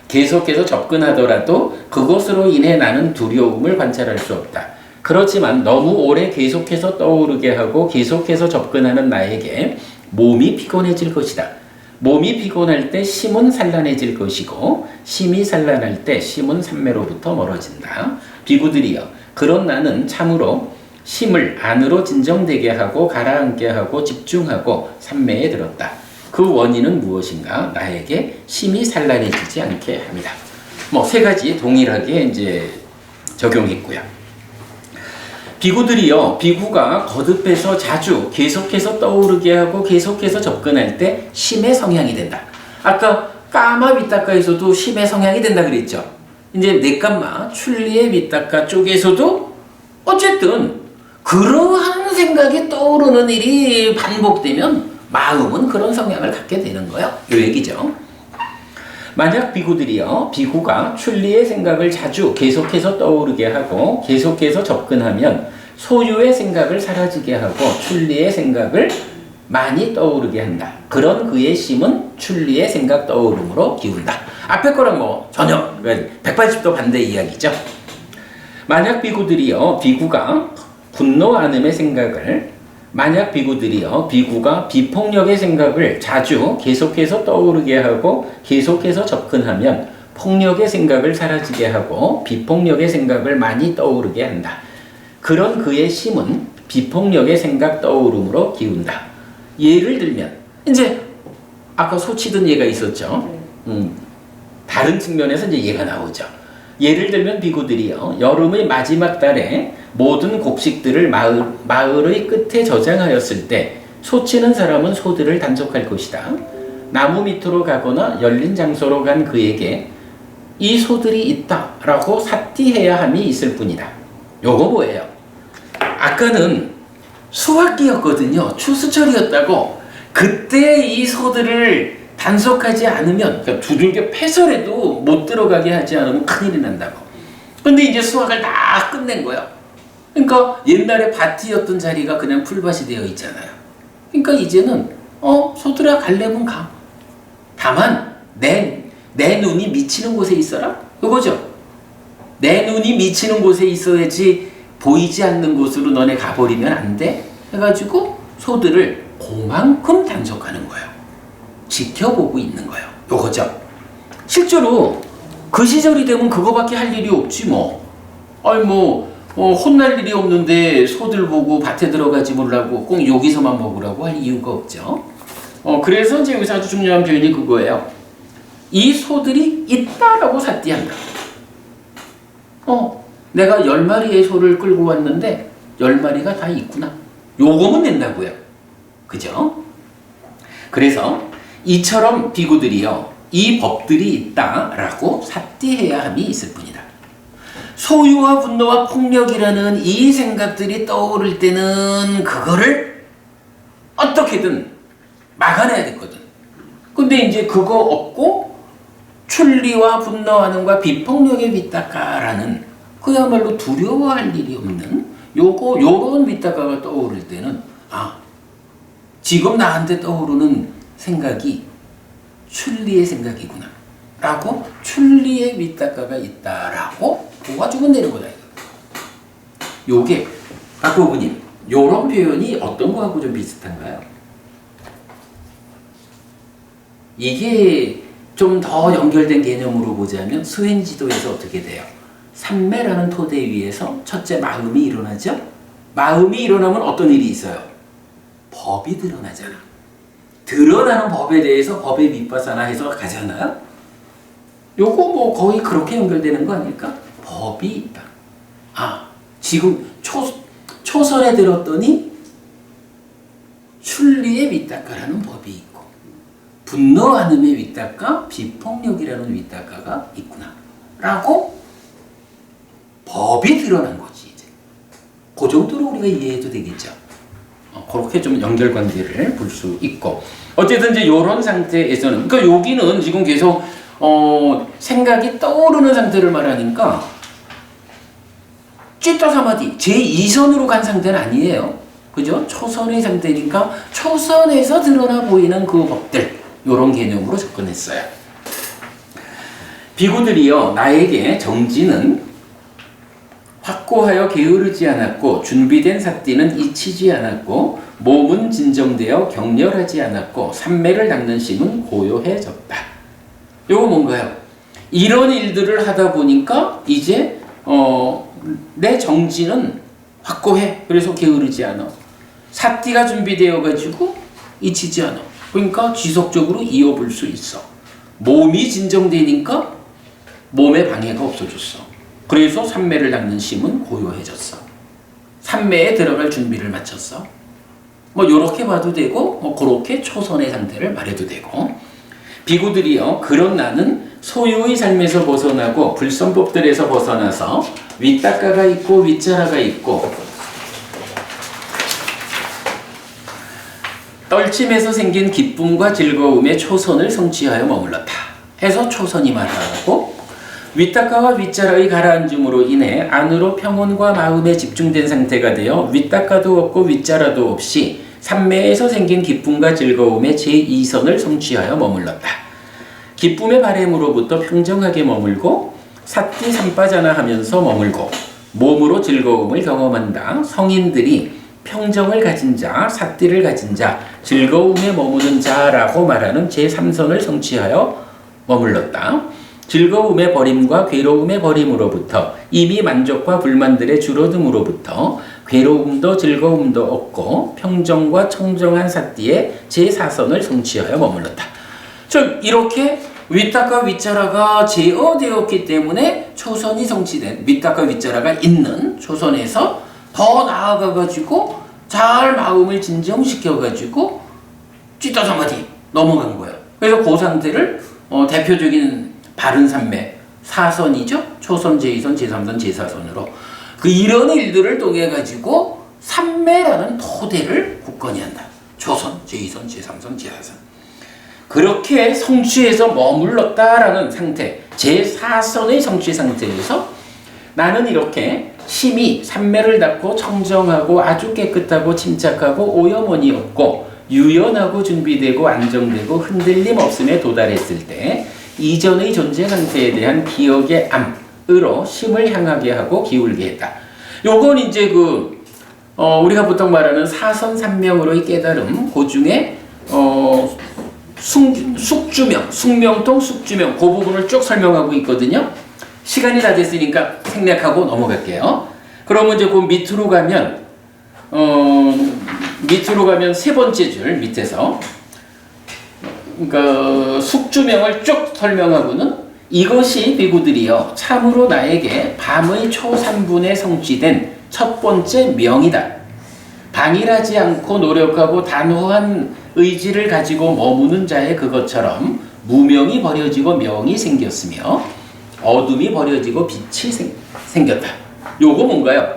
계속해서 접근하더라도 그것으로 인해 나는 두려움을 관찰할 수 없다. 그렇지만 너무 오래 계속해서 떠오르게 하고 계속해서 접근하는 나에게 몸이 피곤해질 것이다. 몸이 피곤할 때 심은 산란해질 것이고 심이 산란할 때 심은 산매로부터 멀어진다. 비구들이여, 그런 나는 참으로 심을 안으로 진정되게 하고 가라앉게 하고 집중하고 산매에 들었다. 그 원인은 무엇인가? 나에게 심이 산란해지지 않게 합니다. 세 가지 동일하게 이제 적용했고요. 비구들이요, 비구가 거듭해서 자주 계속해서 떠오르게 하고 계속해서 접근할 때 심의 성향이 된다. 아까 까마 밑닦아에서도 심의 성향이 된다 그랬죠. 이제 네까마 출리의 밑닦아 쪽에서도 어쨌든 그러한 생각이 떠오르는 일이 반복되면 마음은 그런 성향을 갖게 되는 거예요. 이 얘기죠. 만약 비구들이요, 비구가 출리의 생각을 자주 계속해서 떠오르게 하고 계속해서 접근하면 소유의 생각을 사라지게 하고 출리의 생각을 많이 떠오르게 한다. 그런 그의 심은 출리의 생각 떠오름으로 기운다. 앞에 거랑 전혀 180도 반대 이야기죠. 만약 비구들이요, 비구가 분노 안음의 생각을 만약 비구들이요, 비구가 비폭력의 생각을 자주 계속해서 떠오르게 하고 계속해서 접근하면 폭력의 생각을 사라지게 하고 비폭력의 생각을 많이 떠오르게 한다. 그런 그의 심은 비폭력의 생각 떠오름으로 기운다. 예를 들면 이제 아까 소치던 예가 있었죠. 다른 측면에서 이제 예가 나오죠. 예를 들면 비구들이요, 여름의 마지막 달에 모든 곡식들을 마을의 끝에 저장하였을 때 소치는 사람은 소들을 단속할 것이다. 나무 밑으로 가거나 열린 장소로 간 그에게 이 소들이 있다라고 삿디해야 함이 있을 뿐이다. 요거 뭐예요? 아까는 수확기였거든요. 추수철이었다고 그때 이 소들을 단속하지 않으면, 그러니까 두들겨 패서라도 못 들어가게 하지 않으면 큰일이 난다고. 근데 이제 수확을 다 끝낸 거예요. 그러니까 옛날에 밭이었던 자리가 그냥 풀밭이 되어 있잖아요. 그러니까 이제는 소들아 갈래면 가. 다만 내 눈이 미치는 곳에 있어라. 그거죠. 내 눈이 미치는 곳에 있어야지 보이지 않는 곳으로 너네 가버리면 안 돼. 해가지고 소들을 그만큼 단속하는 거예요. 지켜보고 있는 거예요. 요거죠. 실제로 그 시절이 되면 그거밖에 할 일이 없지 뭐. 혼날 일이 없는데 소들 보고 밭에 들어가지 말라고 꼭 여기서만 먹으라고 할 이유가 없죠. 그래서 이제 여기서 아주 중요한 표현이 그거예요. 이 소들이 있다라고 삿디한다. 내가 10마리의 소를 끌고 왔는데 10마리가 다 있구나. 요거면 된다고요. 그죠? 그래서 이처럼 비구들이요, 이 법들이 있다라고 삿디해야 함이 있을 뿐이다. 소유와 분노와 폭력이라는 이 생각들이 떠오를 때는 그거를 어떻게든 막아내야 됐거든. 근데 이제 그거 없고 출리와 분노하는과 비폭력의 위탁가라는 그야말로 두려워할 일이 없는 요런 위탁가가 떠오를 때는 지금 나한테 떠오르는 생각이 출리의 생각이구나 라고 출리의 위탁가가 있다라고 도와주면 되는 거다. 요게 박고부님 요런 표현이 어떤 거하고 좀 비슷한가요? 이게 좀 더 연결된 개념으로 보자면 수행지도에서 어떻게 돼요? 삼매라는 토대 위에서 첫째 마음이 일어나죠? 마음이 일어나면 어떤 일이 있어요? 법이 드러나잖아. 드러나는 법에 대해서 법의 밑바사나 해서 가잖아요? 요거 뭐 거의 그렇게 연결되는 거 아닐까? 법이 있다. 지금 초선에 들었더니 출리의 위탁가라는 법이 있고 분노하는의 위탁가, 비폭력이라는 위탁가가 있구나 라고 법이 드러난 거지. 이제 그 정도로 우리가 이해해도 되겠죠. 그렇게 좀 연결관계를 볼 수 있고 어쨌든 이제 이런 상태에서는 그러니까 여기는 지금 계속 생각이 떠오르는 상태를 말하니까 찌따사마디 제2선으로 간 상태는 아니에요. 그죠? 초선의 상태니까 초선에서 드러나 보이는 그 법들 이런 개념으로 접근했어요. 비구들이요 나에게 정지는 확고하여 게으르지 않았고 준비된 삿띠는 잊히지 않았고 몸은 진정되어 격렬하지 않았고 삼매를 닦는 심은 고요해졌다. 요거 뭔가요? 이런 일들을 하다 보니까 이제 내 정지는 확고해. 그래서 게으르지 않아. 삿띠가 준비되어 가지고 잊히지 않아. 그러니까 지속적으로 이어볼 수 있어. 몸이 진정되니까 몸에 방해가 없어졌어. 그래서 삼매를 닦는 심은 고요해졌어. 삼매에 들어갈 준비를 마쳤어. 뭐 요렇게 봐도 되고 뭐 그렇게 초선의 상태를 말해도 되고 비구들이요 그런 나는 소유의 삶에서 벗어나고 불선법들에서 벗어나서 윗닦아가 있고 윗자라가 있고 떨침에서 생긴 기쁨과 즐거움의 초선을 성취하여 머물렀다 해서 초선이 말하고 윗닦아와 윗자라의 가라앉음으로 인해 안으로 평온과 마음에 집중된 상태가 되어 윗닦아도 없고 윗자라도 없이 삼매에서 생긴 기쁨과 즐거움의 제2선을 성취하여 머물렀다. 기쁨의 바램으로부터 평정하게 머물고 삿띠 삼빠자나 하면서 머물고 몸으로 즐거움을 경험한다. 성인들이 평정을 가진 자, 삿띠를 가진 자, 즐거움에 머무는 자라고 말하는 제3선을 성취하여 머물렀다. 즐거움의 버림과 괴로움의 버림으로부터 이미 만족과 불만들의 줄어듦으로부터 괴로움도 즐거움도 없고 평정과 청정한 삿띠의 제4선을 성취하여 머물렀다. 즉 이렇게 윗닦아 윗자라가 제어되었기 때문에 초선이 성취된 윗닦아 윗자라가 있는 초선에서 더 나아가가지고 잘 마음을 진정시켜가지고 찌따사마디 넘어간 거예요. 그래서 그 상태를 대표적인 바른 삼매 4선이죠. 초선, 제2선, 제3선, 제4선으로 그 이런 일들을 통해 가지고 삼매라는 토대를 굳건히 한다. 초선, 제2선, 제3선, 제4선 그렇게 성취해서 머물렀다라는 상태 제4선의 성취 상태에서 나는 이렇게 심히 삼매를 닦고 청정하고 아주 깨끗하고 침착하고 오염원이 없고 유연하고 준비되고 안정되고 흔들림 없음에 도달했을 때 이전의 존재 상태에 대한 기억의 암으로 심을 향하게 하고 기울게 했다. 요건 이제 우리가 보통 말하는 사선삼명으로의 깨달음, 그 중에 숙주명, 숙명통, 숙주명 그 부분을 쭉 설명하고 있거든요. 시간이 다 됐으니까 생략하고 넘어갈게요. 그러면 이제 그 밑으로 가면 세 번째 줄 밑에서 그러니까 숙주명을 쭉 설명하고는 이것이 비구들이여 참으로 나에게 밤의 초3분에 성취된 첫 번째 명이다. 방일하지 않고 노력하고 단호한 의지를 가지고 머무는 자의 그것처럼 무명이 버려지고 명이 생겼으며 어둠이 버려지고 빛이 생겼다. 요거 뭔가요?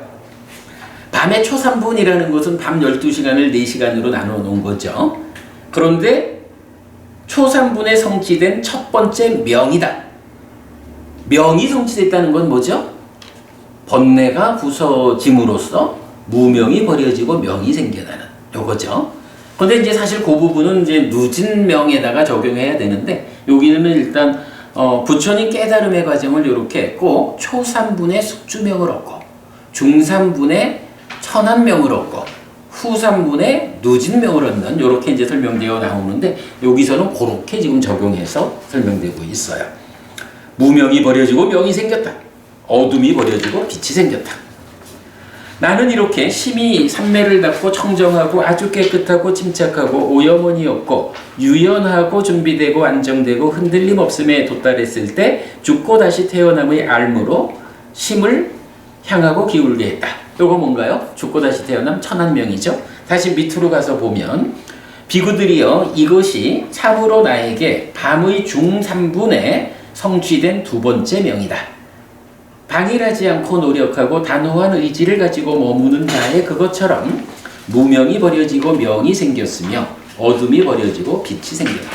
밤의 초3분이라는 것은 밤 12시간을 4시간으로 나눠 놓은 거죠. 그런데 초3분에 성취된 첫 번째 명이다. 명이 성취됐다는 건 뭐죠? 번뇌가 부서짐으로써 무명이 버려지고 명이 생겨나는 요거죠. 근데 이제 사실 그 부분은 이제 누진 명에다가 적용해야 되는데 여기는 일단 부처님 깨달음의 과정을 이렇게 했고 초3분의 숙주명을 얻고 중3분의 천안명을 얻고 후3분의 누진명을 얻는 이렇게 이제 설명되어 나오는데 여기서는 그렇게 지금 적용해서 설명되고 있어요. 무명이 버려지고 명이 생겼다. 어둠이 버려지고 빛이 생겼다. 나는 이렇게 심히 삼매를 닦고 청정하고 아주 깨끗하고 침착하고 오염원이 없고 유연하고 준비되고 안정되고 흔들림 없음에 도달했을 때 죽고 다시 태어남의 알무로 심을 향하고 기울게 했다. 요거 뭔가요? 죽고 다시 태어남 천안명이죠. 다시 밑으로 가서 보면 비구들이여 이것이 참으로 나에게 밤의 중3분에 성취된 두 번째 명이다. 방일하지 않고 노력하고 단호한 의지를 가지고 머무는 자의 그것처럼 무명이 버려지고 명이 생겼으며 어둠이 버려지고 빛이 생겼다.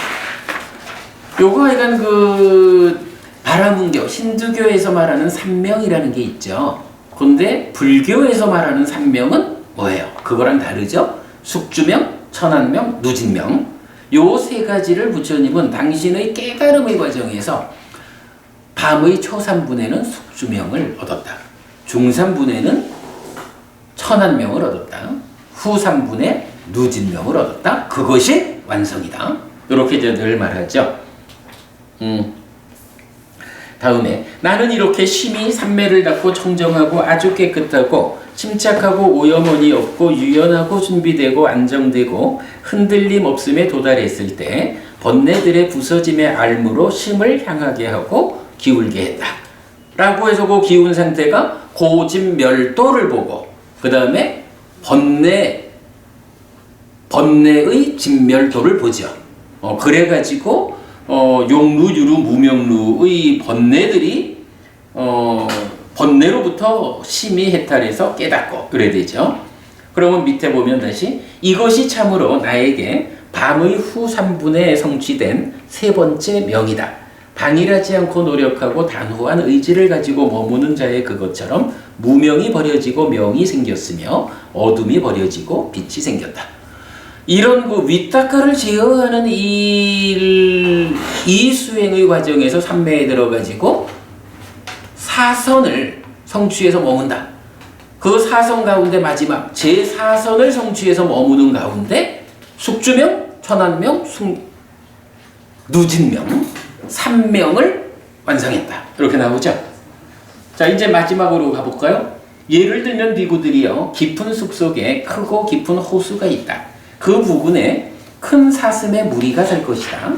요거 하여간 바라문교 힌두교에서 말하는 삼명이라는 게 있죠. 근데 불교에서 말하는 삼명은 뭐예요? 그거랑 다르죠? 숙주명, 천안명, 누진명. 요 세 가지를 부처님은 당신의 깨달음의 과정에서 밤의 초3분에는 숙주명을 얻었다. 중3분에는 천안명을 얻었다. 후3분에 누진명을 얻었다. 그것이 완성이다. 이렇게 늘 말하죠. 다음에 나는 이렇게 심히 삼매를 닦고 청정하고 아주 깨끗하고 침착하고 오염원이 없고 유연하고 준비되고 안정되고 흔들림 없음에 도달했을 때 번뇌들의 부서짐의 알무로 심을 향하게 하고 기울게 했다. 라고 해서 그 기운 상태가 고진멸도를 보고 그 다음에 번뇌의 진멸도를 보죠. 그래가지고 용루, 유루, 무명루의 번뇌들이 번뇌로부터 심히 해탈해서 깨닫고 그래야 되죠. 그러면 밑에 보면 다시 이것이 참으로 나에게 밤의 후 3분에 성취된 세 번째 명이다. 방일하지 않고 노력하고 단호한 의지를 가지고 머무는 자의 그것처럼 무명이 버려지고 명이 생겼으며 어둠이 버려지고 빛이 생겼다. 이런 윗닦아를 제어하는 이 수행의 과정에서 삼매에 들어가지고 사선을 성취해서 머문다. 그 사선 가운데 마지막 제4선을 성취해서 머무는 가운데 숙주명, 천안명, 누진명 3명을 완성했다. 이렇게 나오죠. 자, 이제 마지막으로 가볼까요? 예를 들면 비구들이요 깊은 숲속에 크고 깊은 호수가 있다. 그 부근에 큰 사슴의 무리가 살 것이다.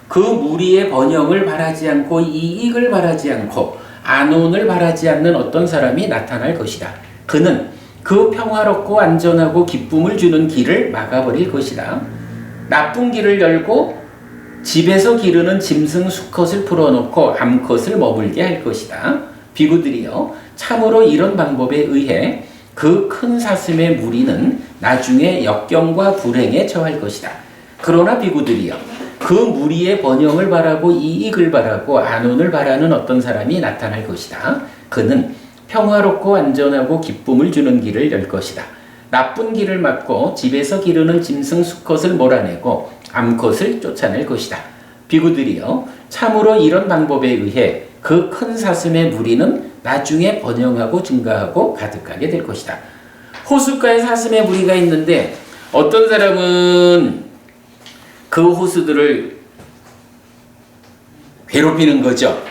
그 무리의 번영을 바라지 않고 이익을 바라지 않고 안온을 바라지 않는 어떤 사람이 나타날 것이다. 그는 그 평화롭고 안전하고 기쁨을 주는 길을 막아버릴 것이다. 나쁜 길을 열고 집에서 기르는 짐승 수컷을 풀어놓고 암컷을 머물게 할 것이다. 비구들이여 참으로 이런 방법에 의해 그 큰 사슴의 무리는 나중에 역경과 불행에 처할 것이다. 그러나 비구들이여 그 무리의 번영을 바라고 이익을 바라고 안온을 바라는 어떤 사람이 나타날 것이다. 그는 평화롭고 안전하고 기쁨을 주는 길을 열 것이다. 나쁜 길을 막고 집에서 기르는 짐승 수컷을 몰아내고 암컷을 쫓아낼 것이다. 비구들이여 참으로 이런 방법에 의해 그 큰 사슴의 무리는 나중에 번영하고 증가하고 가득하게 될 것이다. 호숫가에 사슴의 무리가 있는데 어떤 사람은 그 호수들을 괴롭히는 거죠.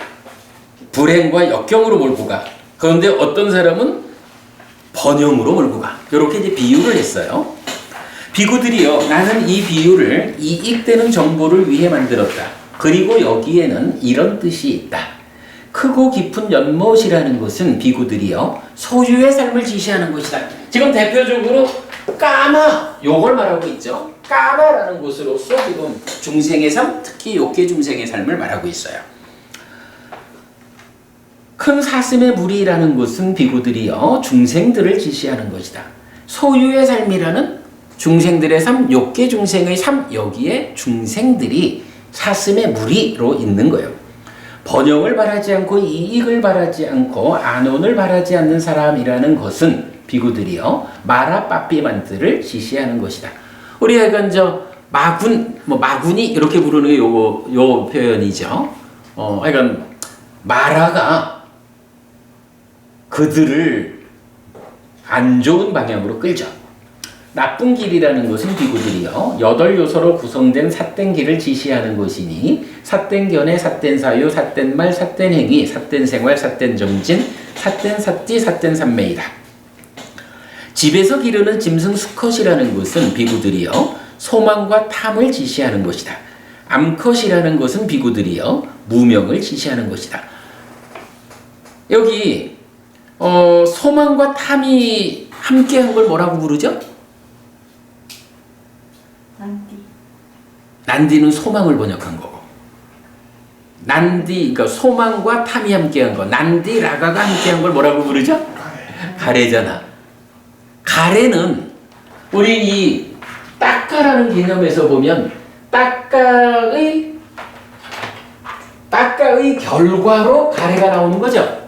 불행과 역경으로 몰고 가. 그런데 어떤 사람은 번영으로 몰고 가. 이렇게 이제 비유를 했어요. 비구들이여 나는 이 비유를 이익되는 정보를 위해 만들었다. 그리고 여기에는 이런 뜻이 있다. 크고 깊은 연못이라는 것은 비구들이여 소유의 삶을 지시하는 것이다. 지금 대표적으로 까마 요걸 말하고 있죠. 까마라는 것으로서 지금 중생의 삶, 특히 욕계 중생의 삶을 말하고 있어요. 큰 사슴의 무리라는 것은 비구들이여 중생들을 지시하는 것이다. 소유의 삶이라는 중생들의 삶, 욕계 중생의 삶, 여기에 중생들이 사슴의 무리로 있는 거예요. 번영을 바라지 않고 이익을 바라지 않고 안온을 바라지 않는 사람이라는 것은 비구들이요 마라 빠삐만트를 지시하는 것이다. 우리가 이건 마군 마군이 이렇게 부르는 게 요 표현이죠. 그러니까 마라가 그들을 안 좋은 방향으로 끌죠. 나쁜 길이라는 것은 비구들이요 여덟 요소로 구성된 삿된 길을 지시하는 것이니 삿된 견해, 삿된 사유, 삿된 말, 삿된 행위, 삿된 생활, 삿된 정진, 삿된 삿지, 삿된 삼매이다. 집에서 기르는 짐승 수컷이라는 것은 비구들이요 소망과 탐을 지시하는 것이다. 암컷이라는 것은 비구들이요 무명을 지시하는 것이다. 여기 소망과 탐이 함께한 걸 뭐라고 부르죠? 난디는 소망을 번역한 거고, 난디 그러니까 소망과 탐이 함께한 거, 난디 라가가 함께한 걸 뭐라고 부르죠? 가래잖아. 가래는 우리 이 따까라는 개념에서 보면 따까의 결과로 가래가 나오는 거죠.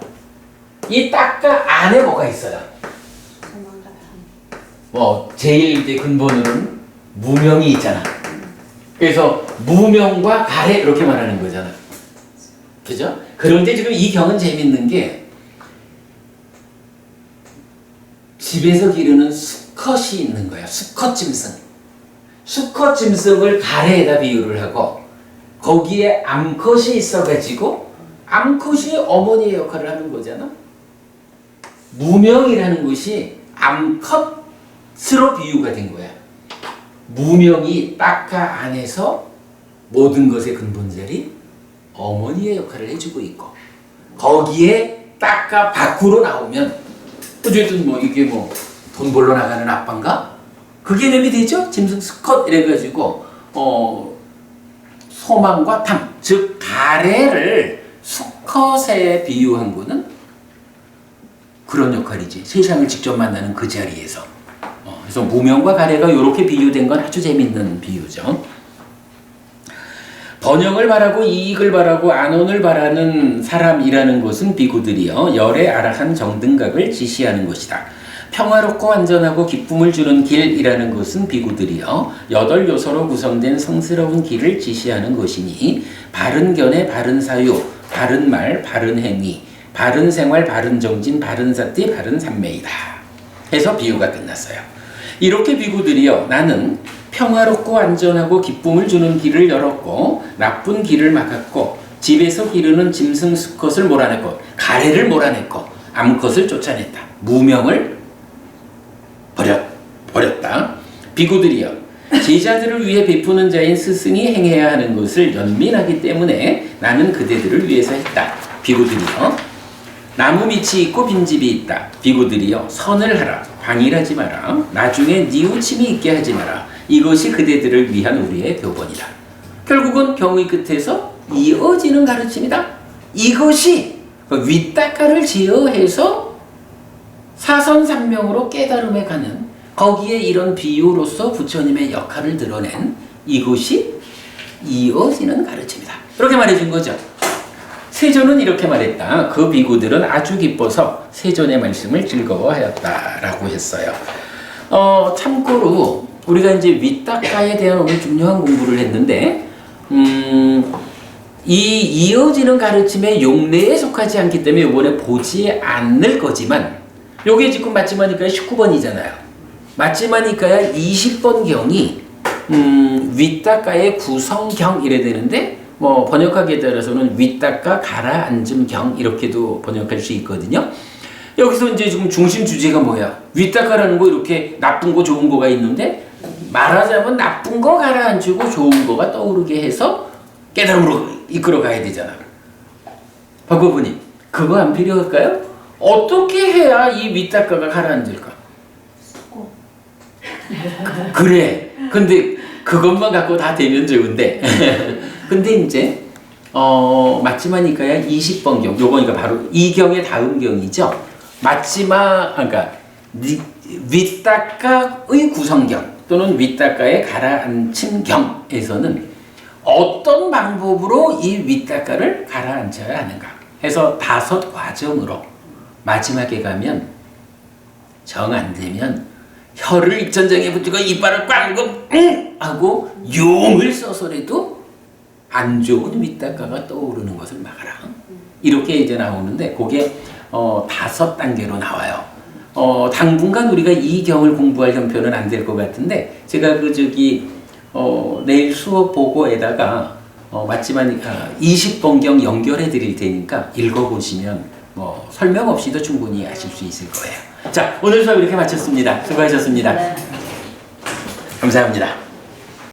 이 따까 안에 뭐가 있어요? 제일 이제 근본으로는 무명이 있잖아. 그래서 무명과 가래 이렇게 말하는 거잖아. 그죠? 그런데 지금 이 경은 재밌는 게 집에서 기르는 수컷이 있는 거야. 수컷 짐승. 수컷 짐승을 가래에다 비유를 하고 거기에 암컷이 있어가지고 암컷이 어머니의 역할을 하는 거잖아. 무명이라는 것이 암컷으로 비유가 된 거야. 무명이 따까 안에서 모든 것의 근본자리 어머니의 역할을 해주고 있고 거기에 따까 밖으로 나오면 어쨌든 이게 돈 벌러 나가는 아빠인가? 그 개념이 되죠? 짐승 수컷 이래가지고 소망과 탐, 즉 가래를 수컷에 비유한 거는 그런 역할이지. 세상을 직접 만나는 그 자리에서. 그래서 무명과 가래가 이렇게 비유된 건 아주 재밌는 비유죠. 번영을 바라고 이익을 바라고 안온을 바라는 사람이라는 것은 비구들이요 열의 아라한 정등각을 지시하는 것이다. 평화롭고 안전하고 기쁨을 주는 길이라는 것은 비구들이요 여덟 요소로 구성된 성스러운 길을 지시하는 것이니 바른 견해, 바른 사유, 바른 말, 바른 행위, 바른 생활, 바른 정진, 바른 사띠, 바른 삼매이다. 해서 비유가 끝났어요. 이렇게 비구들이요 나는 평화롭고 안전하고 기쁨을 주는 길을 열었고 나쁜 길을 막았고 집에서 기르는 짐승 수컷을 몰아냈고 가래를 몰아냈고 암컷을 쫓아냈다. 무명을 버렸다. 비구들이여 제자들을 위해 베푸는 자인 스승이 행해야 하는 것을 연민하기 때문에 나는 그대들을 위해서 했다. 비구들이여 나무 밑이 있고 빈집이 있다. 비구들이여 선을 하라. 방일하지 마라. 나중에 뉘우침이 있게 하지 마라. 이것이 그대들을 위한 우리의 교본이다. 결국은 경의 끝에서 이어지는 가르침이다. 이것이 윗닦아를 제어해서 사선삼명으로 깨달음에 가는 거기에 이런 비유로서 부처님의 역할을 드러낸 이것이 이어지는 가르침이다. 이렇게 말해준 거죠. 세존은 이렇게 말했다. 그 비구들은 아주 기뻐서 세존의 말씀을 즐거워하였다라고 했어요. 참고로 우리가 이제 윗닦아에 대한 오늘 중요한 공부를 했는데 이 이어지는 가르침의 용례에 속하지 않기 때문에 이번에 보지 않을 거지만 요게 지금 마지막이니까 19번이잖아요. 마지막이니까 20번 경이 윗닦아의 구성경 이래 되는데 번역하기에 따라서는 윗닦아 가라앉음 경 이렇게도 번역할 수 있거든요. 여기서 이제 지금 중심 주제가 뭐야? 윗닦아라는 거 이렇게 나쁜 거 좋은 거가 있는데 말하자면 나쁜 거 가라앉히고 좋은 거가 떠오르게 해서 깨달음으로 이끌어 가야 되잖아. 박고부님 그거 안 필요할까요? 어떻게 해야 이 윗닦아가 가라앉을까? 그래. 근데 그것만 갖고 다 되면 좋은데 근데 이제 마지막이니까야 20번 경 요거니까 바로 이 경의 다음 경이죠. 마지막 그러니까 윗닦아의 구성경 또는 윗닦아의 가라앉힘 경에서는 어떤 방법으로 이 윗닦아를 가라앉혀야 하는가 해서 5 과정으로 마지막에 가면 정 안 되면 혀를 입천장에 붙이고 이빨을 꽝꽝 하고 용을 써서라도 안 좋은 윗닦아가 떠오르는 것을 막아라. 이렇게 이제 나오는데 그게 5단계로 나와요. 당분간 우리가 이 경을 공부할 형편은 안 될 것 같은데 제가 내일 수업 보고에다가 맞지만 20번경 연결해 드릴 테니까 읽어보시면 설명 없이도 충분히 아실 수 있을 거예요. 자, 오늘 수업 이렇게 마쳤습니다. 수고하셨습니다. 감사합니다.